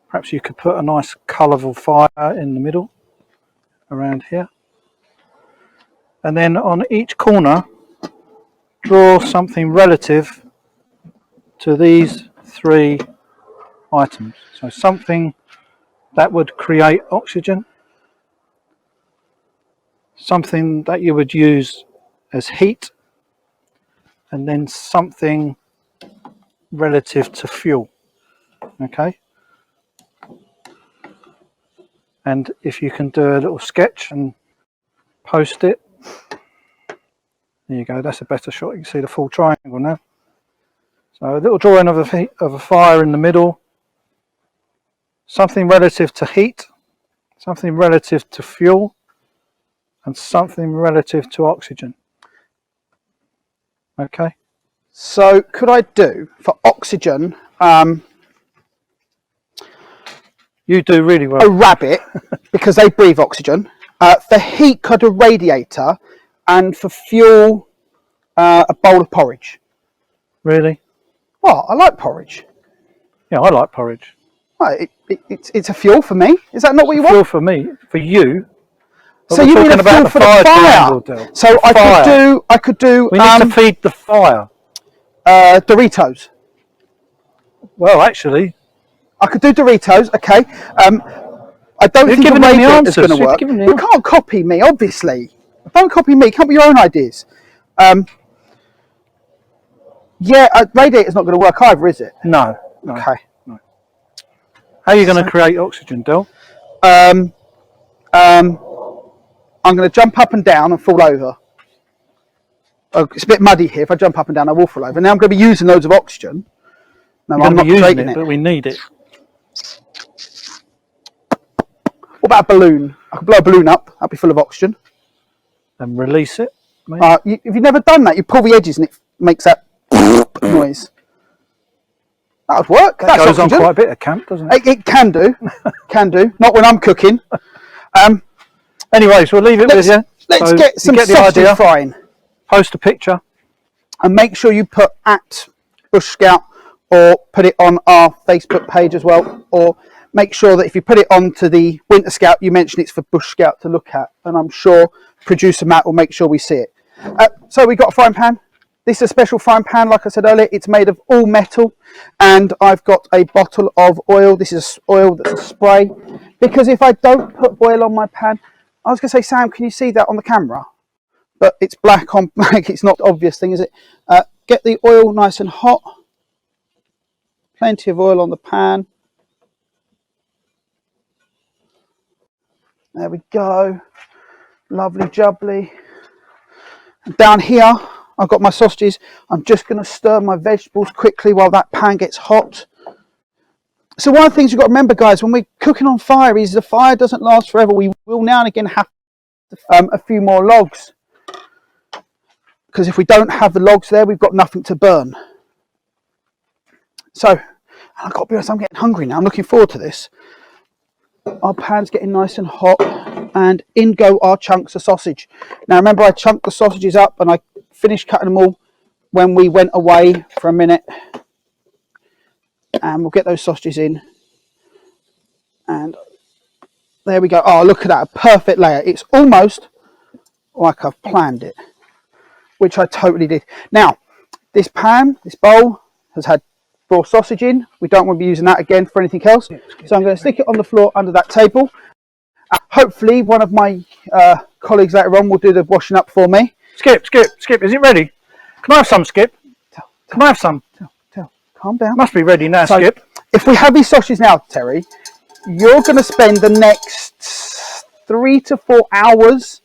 Perhaps you could put a nice colourful fire in the middle around here, and then on each corner draw something relative to these 3 items. So something that would create oxygen, something that you would use as heat, and then something relative to fuel. Okay, and if you can do a little sketch and post it, there you go, that's a better shot. You can see the full triangle now. So a little drawing of a fire in the middle, something relative to heat, something relative to fuel, and something relative to oxygen. Okay. So could I do for oxygen, you do really well. a rabbit, because they breathe oxygen. For heat, could I do a radiator, and for fuel, a bowl of porridge. Really? Well, I like porridge. Yeah, I like porridge. Well, it's a fuel for me. Is that not what you want? Fuel for me, for you. So you mean a fuel for the fire? So I could do. We need to feed the fire. Doritos. Well, actually, I could do Doritos. Okay. I don't think a radiator is going to work. You can't copy me, obviously. Don't copy me. Come up with your own ideas. Yeah, radiator's not going to work either, is it? No. Okay. No. How are you going to create oxygen, Del? I'm going to jump up and down and fall over. Oh, it's a bit muddy here. If I jump up and down, I will fall over. Now I'm going to be using loads of oxygen. No, You're I'm not using creating it. but we need it. What about a balloon? I could blow a balloon up. That'd be full of oxygen. And release it. If you've never done that, you pull the edges and it makes that noise. That would work. That That's goes oxygen. on quite a bit at camp, doesn't it? It can do. Can do. Not when I'm cooking. Anyways, we'll leave it with you. Let's So get some you the sausage idea. frying. Post a picture. And make sure you put at Bush Scout or put it on our Facebook page as well. Or make sure that if you put it onto the Winter Scout, you mention it's for Bush Scout to look at. And I'm sure producer Matt will make sure we see it. So we got a frying pan. This is a special frying pan, like I said earlier. It's made of all metal, and I've got a bottle of oil. This is oil that's a spray, because if I don't put oil on my pan, I was going to say, Sam, can you see that on the camera? But it's black on black. It's not the obvious thing, is it? Get the oil nice and hot. Plenty of oil on the pan. There we go. Lovely jubbly. And down here, I've got my sausages. I'm just going to stir my vegetables quickly while that pan gets hot. So one of the things you've got to remember, guys, when we're cooking on fire is the fire doesn't last forever. We will now and again have a few more logs. Because if we don't have the logs there, we've got nothing to burn. So, I've got to be honest, I'm getting hungry now. I'm looking forward to this. Our pan's getting nice and hot, and in go our chunks of sausage. Now remember, I chunked the sausages up and I finished cutting them all when we went away for a minute. And we'll get those sausages in. And there we go. Oh, look at that, a perfect layer. It's almost like I've planned it, which I totally did. Now, this pan, this bowl, has had raw sausage in. We don't want to be using that again for anything else. So I'm going to stick it on the floor under that table. Hopefully one of my colleagues later on will do the washing up for me. Skip, is it ready? Can I have some, Skip? Can I have some? Calm down. Must be ready now, So, Skip. if we have these sausages now, Terry, you're going to spend the next 3 to 4 hours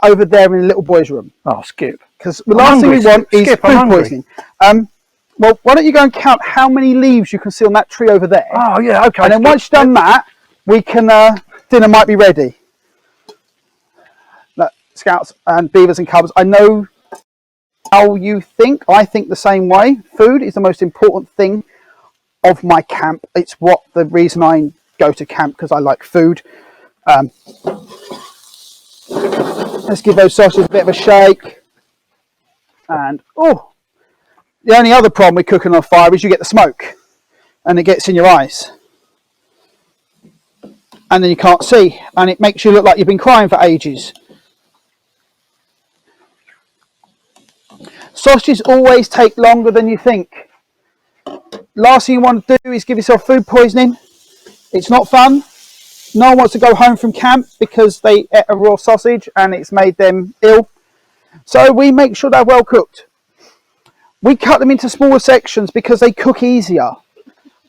over there in the little boy's room. Oh, Skip. Because the last thing we want is Skip, food poisoning. Well, why don't you go and count how many leaves you can see on that tree over there? Oh, yeah, okay. And then once you've done that, we can, dinner might be ready. Look, Scouts and Beavers and Cubs, I know how you think. I think the same way. Food is the most important thing of my camp. It's what the reason I go to camp, because I like food. Let's give those sausages a bit of a shake. And, oh, the only other problem with cooking on fire is you get the smoke and it gets in your eyes. And then you can't see, and it makes you look like you've been crying for ages. Sausages always take longer than you think. Last thing you want to do is give yourself food poisoning. It's not fun. No one wants to go home from camp because they ate a raw sausage and it's made them ill. So we make sure they're well cooked. We cut them into smaller sections because they cook easier.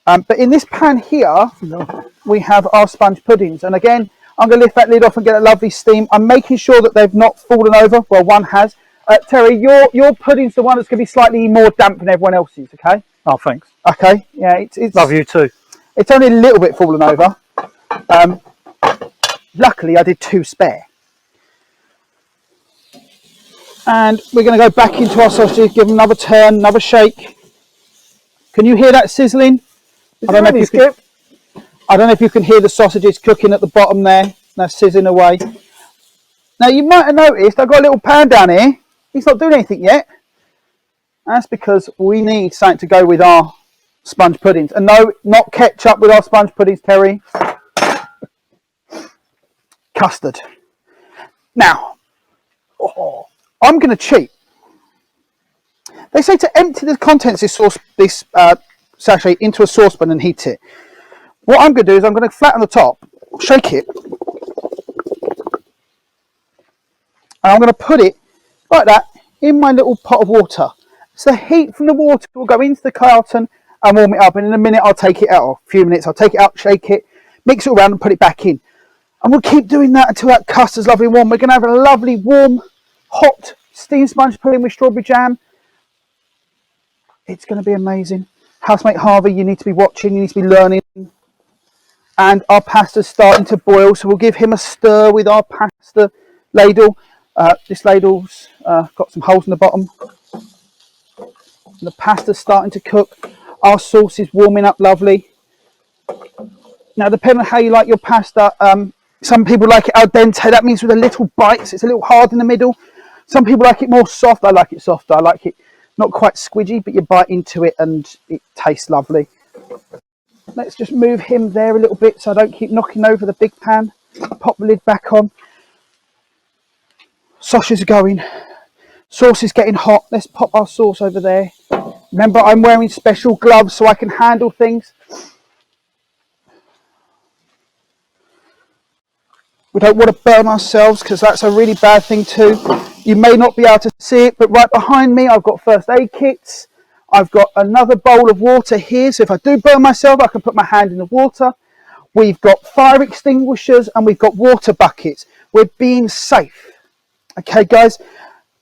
But in this pan here, we have our sponge puddings. And again, I'm going to lift that lid off and get a lovely steam. I'm making sure that they've not fallen over. Well, one has. Terry, your pudding's the one that's going to be slightly more damp than everyone else's, okay? Oh, thanks. Okay, yeah. It's Love you too. It's only a little bit fallen over. Luckily, I did 2 spare. And we're going to go back into our sausages, give them another turn, another shake. Can you hear that sizzling? I don't know if you can hear the sausages cooking at the bottom there. They're sizzling away. Now you might have noticed I've got a little pan down here. He's not doing anything yet. That's because we need something to go with our sponge puddings. And no, not ketchup with our sponge puddings, Terry. Custard. Now, I'm going to cheat. They say to empty the contents of this sachet into a saucepan and heat it. What I'm going to do is I'm going to flatten the top, shake it, and I'm going to put it like that in my little pot of water. So the heat from the water will go into the carton and warm it up, and in a minute I'll take it out, or a few minutes I'll take it out, shake it, mix it around and put it back in. And we'll keep doing that until that custard's lovely and warm. We're going to have a lovely warm hot steam sponge pudding with strawberry jam. It's going to be amazing. Housemate Harvey, you need to be watching, you need to be learning. And our pasta's starting to boil, so we'll give him a stir with our pasta ladle. This ladle's got some holes in the bottom. The pasta's starting to cook. Our sauce is warming up lovely. Now, depending on how you like your pasta, some people like it al dente. That means with a little bites. It's a little hard in the middle. Some people like it more soft. I like it softer. I like it not quite squidgy, but you bite into it and it tastes lovely. Let's just move him there a little bit so I don't keep knocking over the big pan. Pop the lid back on. Sausages are going. Sauce is getting hot. Let's pop our sauce over there. Remember, I'm wearing special gloves so I can handle things. We don't want to burn ourselves because that's a really bad thing too. You may not be able to see it, but right behind me I've got first aid kits. I've got another bowl of water here, so if I do burn myself I can put my hand in the water. We've got fire extinguishers and we've got water buckets. We're being safe. Okay guys,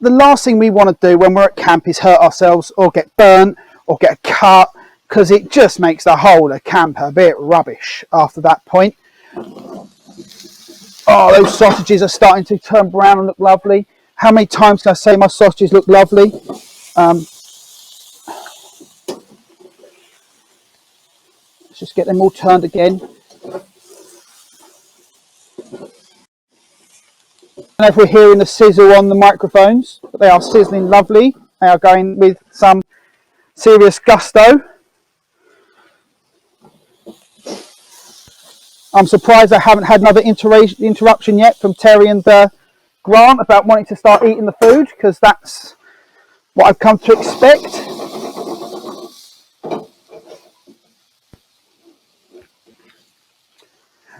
the last thing we want to do when we're at camp is hurt ourselves or get burnt or get a cut, because it just makes the whole of camp a bit rubbish after that point. Oh, those sausages are starting to turn brown and look lovely. How many times can I say my sausages look lovely? Let's just get them all turned again. I don't know if we're hearing the sizzle on the microphones, but they are sizzling lovely. They are going with some serious gusto. I'm surprised I haven't had another interruption yet from Terry and Grant about wanting to start eating the food, because that's what I've come to expect.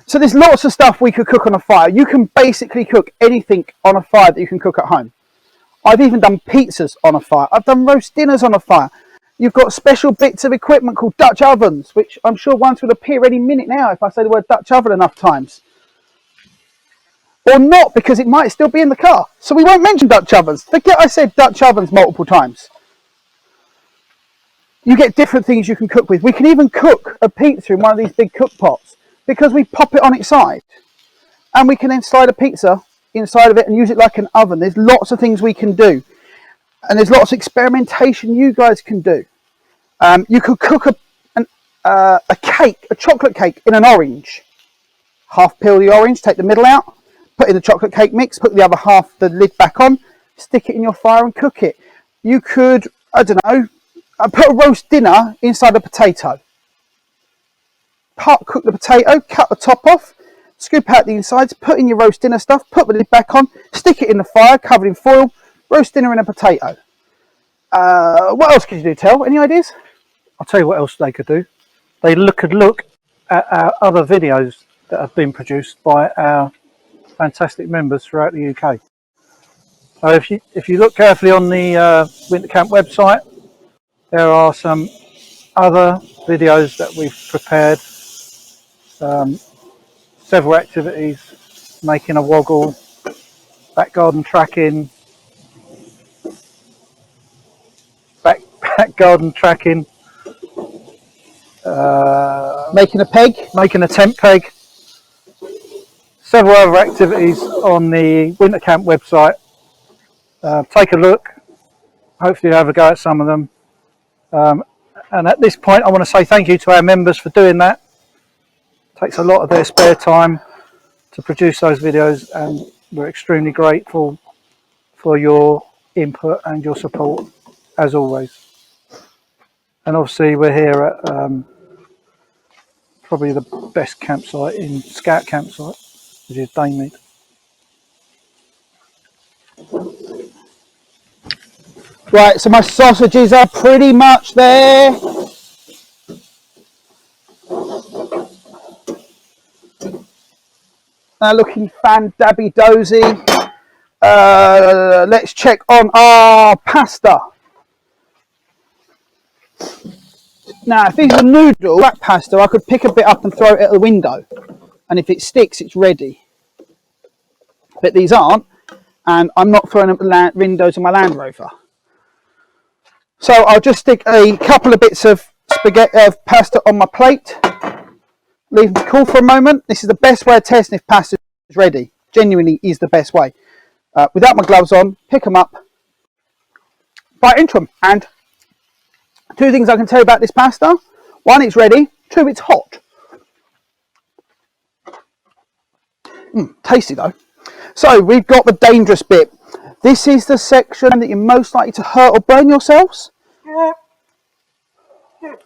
So there's lots of stuff we could cook on a fire. You can basically cook anything on a fire that you can cook at home. I've even done pizzas on a fire. I've done roast dinners on a fire. You've got special bits of equipment called Dutch ovens, which I'm sure ones will appear any minute now if I say the word Dutch oven enough times. Or not, because it might still be in the car. So we won't mention Dutch ovens. Forget I said Dutch ovens multiple times. You get different things you can cook with. We can even cook a pizza in one of these big cook pots, because we pop it on its side. And we can then slide a pizza inside of it and use it like an oven. There's lots of things we can do. And there's lots of experimentation you guys can do. You could cook a cake, a chocolate cake in an orange. Half peel the orange, take the middle out, put in the chocolate cake mix, put the other half, the lid back on, stick it in your fire and cook it. You could, I don't know, put a roast dinner inside a potato. Cook the potato, cut the top off, scoop out the insides, put in your roast dinner stuff, put the lid back on, stick it in the fire, covered in foil, roast dinner in a potato. What else could you do, Tel? Any ideas? I'll tell you what else they could do. They could look at our other videos that have been produced by our fantastic members throughout the UK. So if you look carefully on the Winter Camp website, there are some other videos that we've prepared. Several activities, making a woggle, back garden tracking, back garden tracking, Making a tent peg. Several other activities on the Winter Camp website. Take a look. Hopefully you'll have a go at some of them. And at this point I want to say thank you to our members for doing that. It takes a lot of their spare time to produce those videos, and we're extremely grateful for your input and your support as always. And obviously we're here at probably the best campsite in Scout campsite, which is Damemead. Right, so my sausages are pretty much there. They're looking fan-dabby-dozy. Let's check on our pasta. Now, if it's a noodle wrap pasta, I could pick a bit up and throw it at the window. And if it sticks, it's ready. But these aren't, and I'm not throwing them at the windows of my Land Rover. So I'll just stick a couple of bits of spaghetti pasta on my plate. Leave them to cool for a moment. This is the best way of testing if pasta is ready. Genuinely is the best way. Without my gloves on, pick them up, bite into them. And two things I can tell you about this pasta. One, it's ready. Two, it's hot. Tasty though. So we've got the dangerous bit. This is the section that you're most likely to hurt or burn yourselves. Yeah.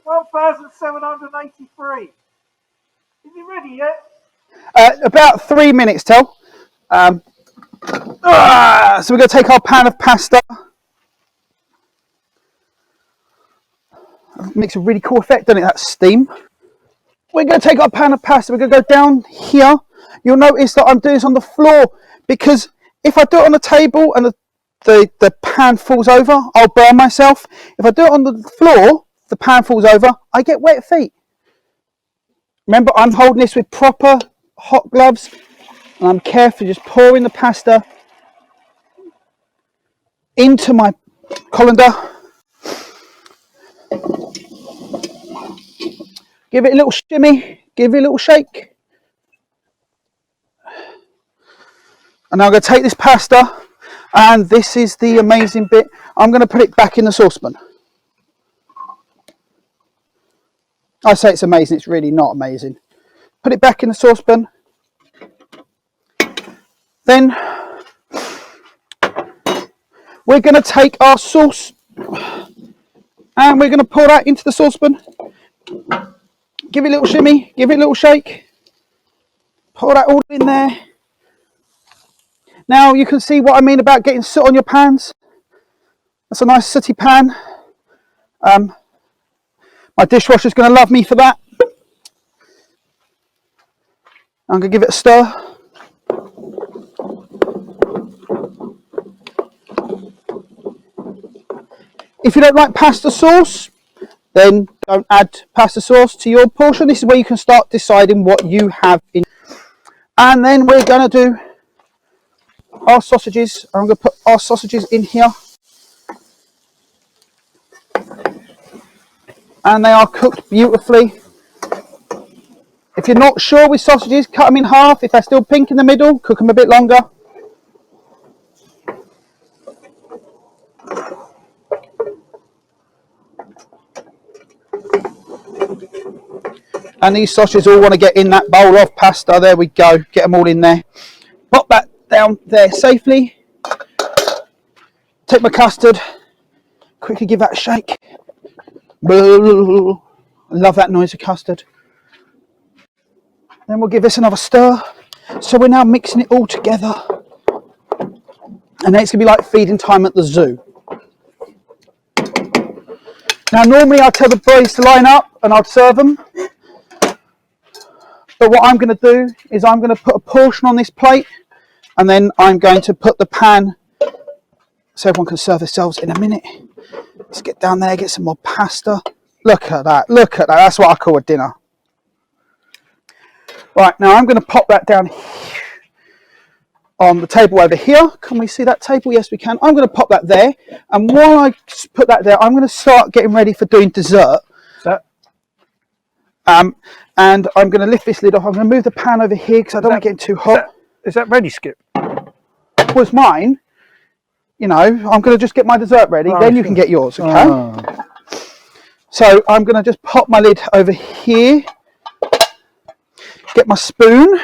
1,783. Is it ready yet? About 3 minutes till. So we're going to take our pan of pasta. Makes a really cool effect, doesn't it? That steam. We're going to take our pan of pasta. We're going to go down here. You'll notice that I'm doing this on the floor because if I do it on the table and the pan falls over, I'll burn myself. If I do it on the floor, the pan falls over, I get wet feet. Remember, I'm holding this with proper hot gloves and I'm carefully just pouring the pasta into my colander. Give it a little shimmy, give it a little shake. And now I'm going to take this pasta, and this is the amazing bit. I'm going to put it back in the saucepan. I say it's amazing, it's really not amazing. Put it back in the saucepan. Then we're going to take our sauce and we're going to pour that into the saucepan. Give it a little shimmy, give it a little shake. Pour that all in there. Now you can see what I mean about getting soot on your pans. That's a nice sooty pan. My dishwasher's going to love me for that. I'm going to give it a stir. If you don't like pasta sauce, then don't add pasta sauce to your portion. This is where you can start deciding what you have in. And then we're going to do our sausages. I'm going to put our sausages in here. And they are cooked beautifully. If you're not sure with sausages, cut them in half. If they're still pink in the middle, cook them a bit longer. And these sausages all want to get in that bowl of pasta. There we go. Get them all in there. Pop that down there safely. Take my custard. Quickly give that a shake. I love that noise of custard. Then we'll give this another stir. So we're now mixing it all together. And then it's going to be like feeding time at the zoo. Now normally I'd tell the boys to line up and I'd serve them. But what I'm going to do is I'm going to put a portion on this plate and then I'm going to put the pan so everyone can serve themselves in a minute. Let's get down there, get some more pasta. Look at that, look at that. That's what I call a dinner. Right, now I'm going to pop that down here on the table over here. Can we see that table? Yes, we can. I'm going to pop that there. And while I put that there, I'm going to start getting ready for doing dessert. And I'm going to lift this lid off. I'm going to move the pan over here because I don't want it getting too hot. Is that ready, Skip? Was mine. You know, I'm going to just get my dessert ready. Then you can get yours, okay? Oh. So I'm going to just pop my lid over here. Get my spoon.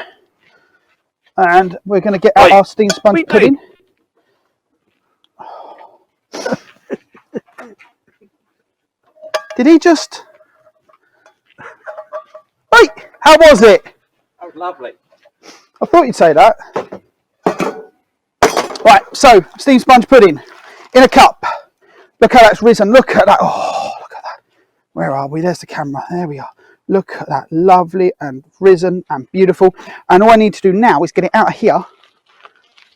And we're going to get out our steamed sponge pudding. Did he just... Wait, how was it? That was lovely. I thought you'd say that. Right, so steamed sponge pudding in a cup. Look how that's risen. Look at that. Oh, look at that. Where are we? There's the camera. There we are. Look at that. Lovely and risen and beautiful. And all I need to do now is get it out of here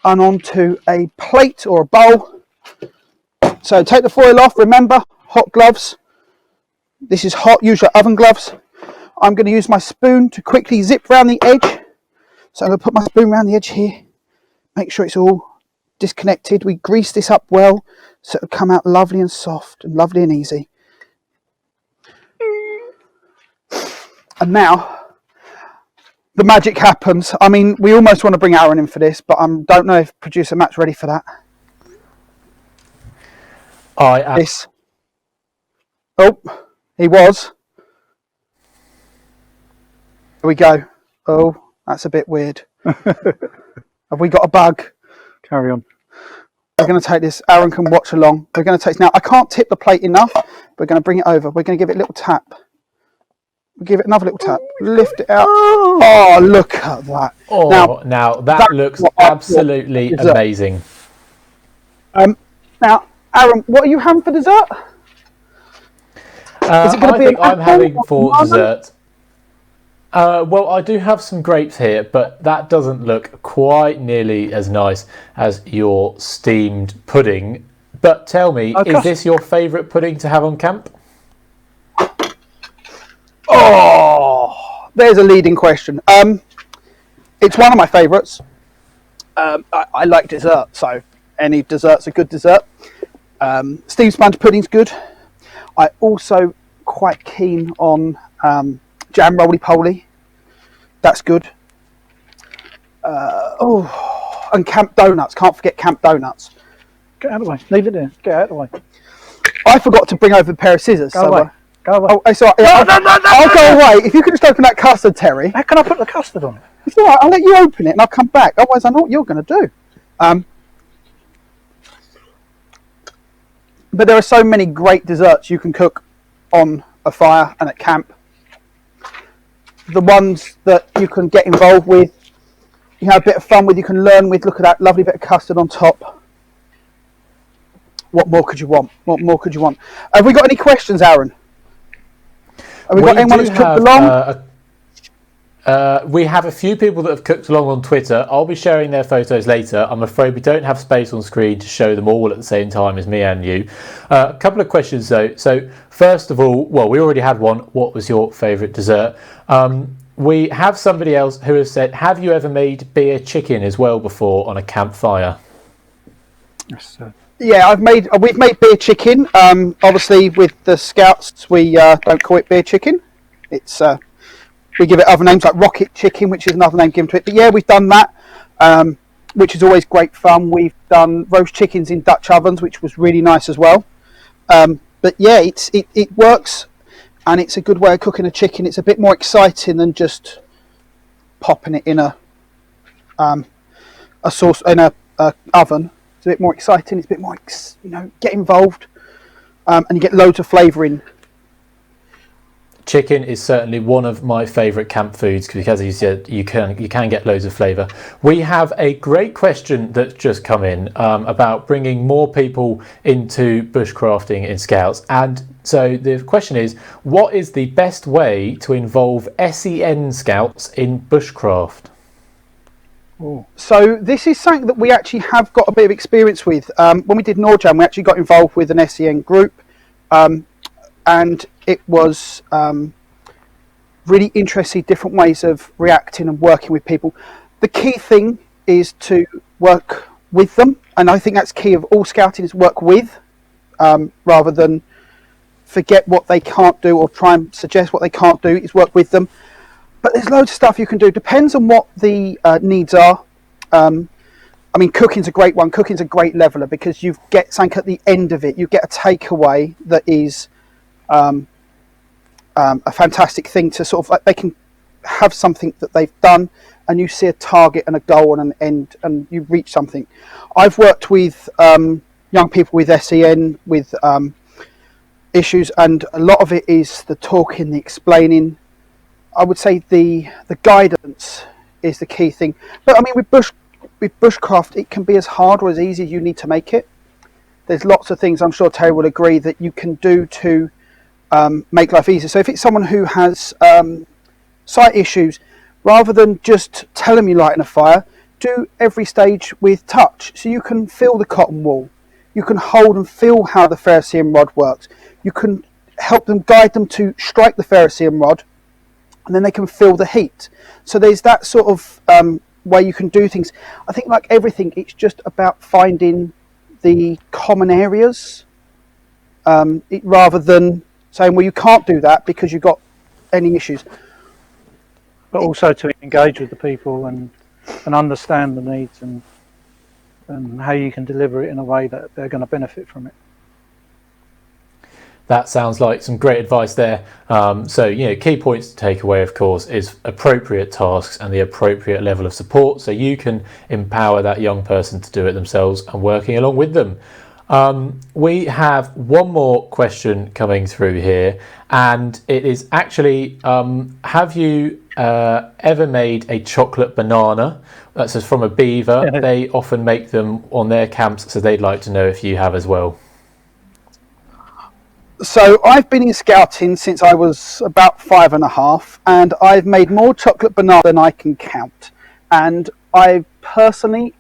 and onto a plate or a bowl. So take the foil off. Remember, hot gloves. This is hot, use your oven gloves. I'm going to use my spoon to quickly zip around the edge. So I'm going to put my spoon around the edge here, make sure it's all disconnected. We grease this up well so it'll come out lovely and soft and lovely and easy. And now the magic happens. I mean, we almost want to bring Aaron in for this, but I don't know if producer Matt's ready for that. This. Oh, he was. Here we go. Oh, that's a bit weird. Have we got a bug? Carry on. We're going to take this. Aaron can watch along. We're going to take now. I can't tip the plate enough. We're going to bring it over. We're going to give it a little tap. We'll give it another little tap. Lift it out. Oh, look at that. Oh, now that looks absolutely amazing. Now, Aaron, what are you having for dessert? I think I'm having for dessert. Well, I do have some grapes here, but that doesn't look quite nearly as nice as your steamed pudding. But tell me, is this your favourite pudding to have on camp? Oh, there's a leading question. It's one of my favourites. I like dessert, so any dessert's a good dessert. Steamed sponge pudding's good. I also quite keen on jam roly-poly. That's good. And camp donuts. Can't forget camp donuts. Get out of the way. Leave it there. Get out of the way. I forgot to bring over a pair of scissors. Go away. Go away. Oh, it's all right. I'll go away. If you could just open that custard, Terry. How can I put the custard on it? It's all right. I'll let you open it and I'll come back. Otherwise, I know what you're going to do. But there are so many great desserts you can cook on a fire and at camp. The ones that you can get involved with, you have a bit of fun with, you can learn with. Look at that lovely bit of custard on top. What more could you want? What more could you want? Have we got any questions, Aaron? Have we got anyone that's cooked along? We have a few people that have cooked along on Twitter. I'll be sharing their photos later. I'm afraid we don't have space on screen to show them all at the same time as me and you. A couple of questions though. So first of all, well, we already had one. What was your favourite dessert? We have somebody else who has said, have you ever made beer chicken as well before on a campfire? Yes, sir. Yeah, we've made beer chicken. Obviously, with the Scouts, we don't call it beer chicken. It's we give it other names like rocket chicken, which is another name given to it. But yeah, we've done that, which is always great fun. We've done roast chickens in Dutch ovens, which was really nice as well. But yeah, it works, and it's a good way of cooking a chicken. It's a bit more exciting than just popping it in a sauce in a oven. It's a bit more exciting. It's a bit more, get involved, and you get loads of flavour in. Chicken is certainly one of my favourite camp foods because, as you said, you can get loads of flavour. We have a great question that's just come in about bringing more people into bushcrafting in Scouts, and so the question is, what is the best way to involve SEN Scouts in bushcraft? So this is something that we actually have got a bit of experience with. When we did Norjam, we actually got involved with an SEN group, and it was really interesting, different ways of reacting and working with people. The key thing is to work with them, and I think that's key of all scouting, is work with, rather than forget what they can't do or try and suggest what they can't do. Is work with them. But there's loads of stuff you can do. Depends on what the needs are. I mean, cooking's a great one. Cooking's a great leveler because you get something at the end of it. You get a takeaway that is a fantastic thing to sort of, like, they can have something that they've done, and you see a target and a goal and an end, and you reach something. I've worked with young people with SEN, with issues, and a lot of it is the talking, the explaining. I would say the guidance is the key thing. But I mean, with bushcraft, it can be as hard or as easy as you need to make it. There's lots of things, I'm sure Terry will agree, that you can do to make life easier. So if it's someone who has sight issues, rather than just tell them you're lighting a fire, do every stage with touch. So you can feel the cotton wool, you can hold and feel how the ferrocerium rod works, you can help them, guide them to strike the ferrocerium rod, and then they can feel the heat. So there's that sort of way you can do things. I think like everything, it's just about finding the common areas, rather than saying, well, you can't do that because you've got any issues. But also to engage with the people and understand the needs and how you can deliver it in a way that they're going to benefit from it. That sounds like some great advice there. So, you know, key points to take away, of course, is appropriate tasks and the appropriate level of support, so you can empower that young person to do it themselves and working along with them. We have one more question coming through here, and it is actually, have you ever made a chocolate banana? That's from a beaver. They often make them on their camps, so they'd like to know if you have as well. So I've been in scouting since I was about 5.5, and I've made more chocolate banana than I can count. And I personally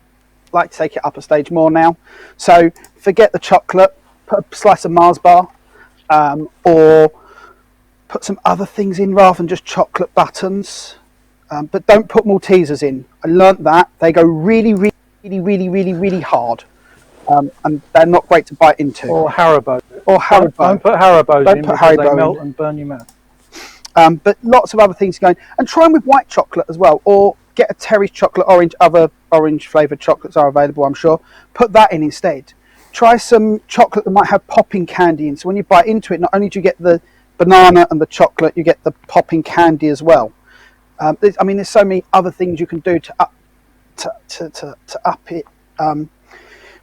like to take it up a stage more now. So forget the chocolate, put a slice of Mars bar, or put some other things in rather than just chocolate buttons. But don't put Maltesers in. I learnt that. They go really, really, really, really, really hard. And they're not great to bite into. Or Haribo. Don't put Haribos don't in put because Haribo they melt in. and burn your mouth. But lots of other things going. And try them with white chocolate as well. Or get a Terry's chocolate orange. Other orange flavoured chocolates are available, I'm sure. Put that in instead. Try some chocolate that might have popping candy in. So when you bite into it, not only do you get the banana and the chocolate, you get the popping candy as well. There's so many other things you can do to up it.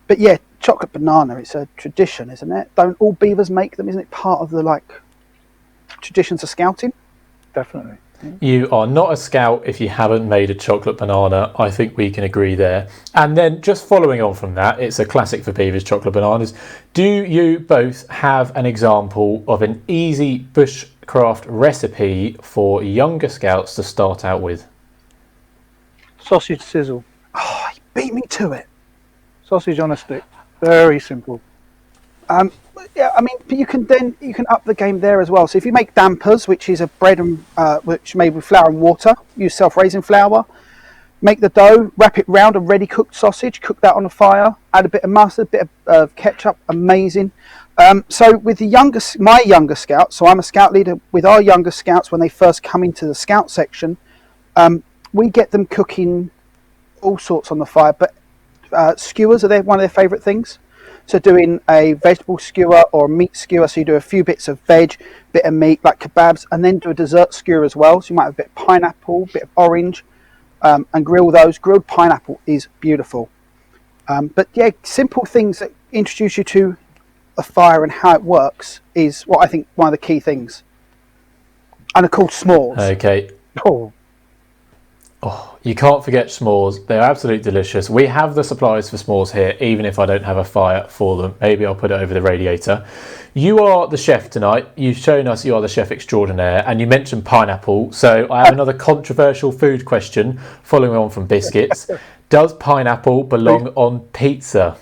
But yeah, chocolate banana, it's a tradition, isn't it? Don't all beavers make them? Isn't it part of the traditions of scouting? Definitely. You are not a scout if you haven't made a chocolate banana. I think we can agree there. And then just following on from that, it's a classic for beavers, chocolate bananas. Do you both have an example of an easy bushcraft recipe for younger scouts to start out with? Sausage sizzle. Oh, you beat me to it. Sausage on a stick. Very simple. Yeah, but you can up the game there as well. So if you make dampers, which is a bread and which is made with flour and water, use self-raising flour. Make the dough, wrap it round a ready cooked sausage, cook that on a fire, add a bit of mustard, a bit of ketchup, amazing. So with my younger scouts, so I'm a scout leader with our younger scouts when they first come into the scout section, we get them cooking all sorts on the fire, but skewers are one of their favourite things. So doing a vegetable skewer or a meat skewer, so you do a few bits of veg, bit of meat like kebabs, and then do a dessert skewer as well. So you might have a bit of pineapple, bit of orange, and grill those. Grilled pineapple is beautiful. But yeah, simple things that introduce you to a fire and how it works is what I think one of the key things. And of course, s'mores. Okay. Oh, you can't forget s'mores. They're absolutely delicious. We have the supplies for s'mores here, even if I don't have a fire for them. Maybe I'll put it over the radiator. You are the chef tonight. You've shown us you are the chef extraordinaire, and you mentioned pineapple. So I have another controversial food question following on from biscuits. Does pineapple belong on pizza?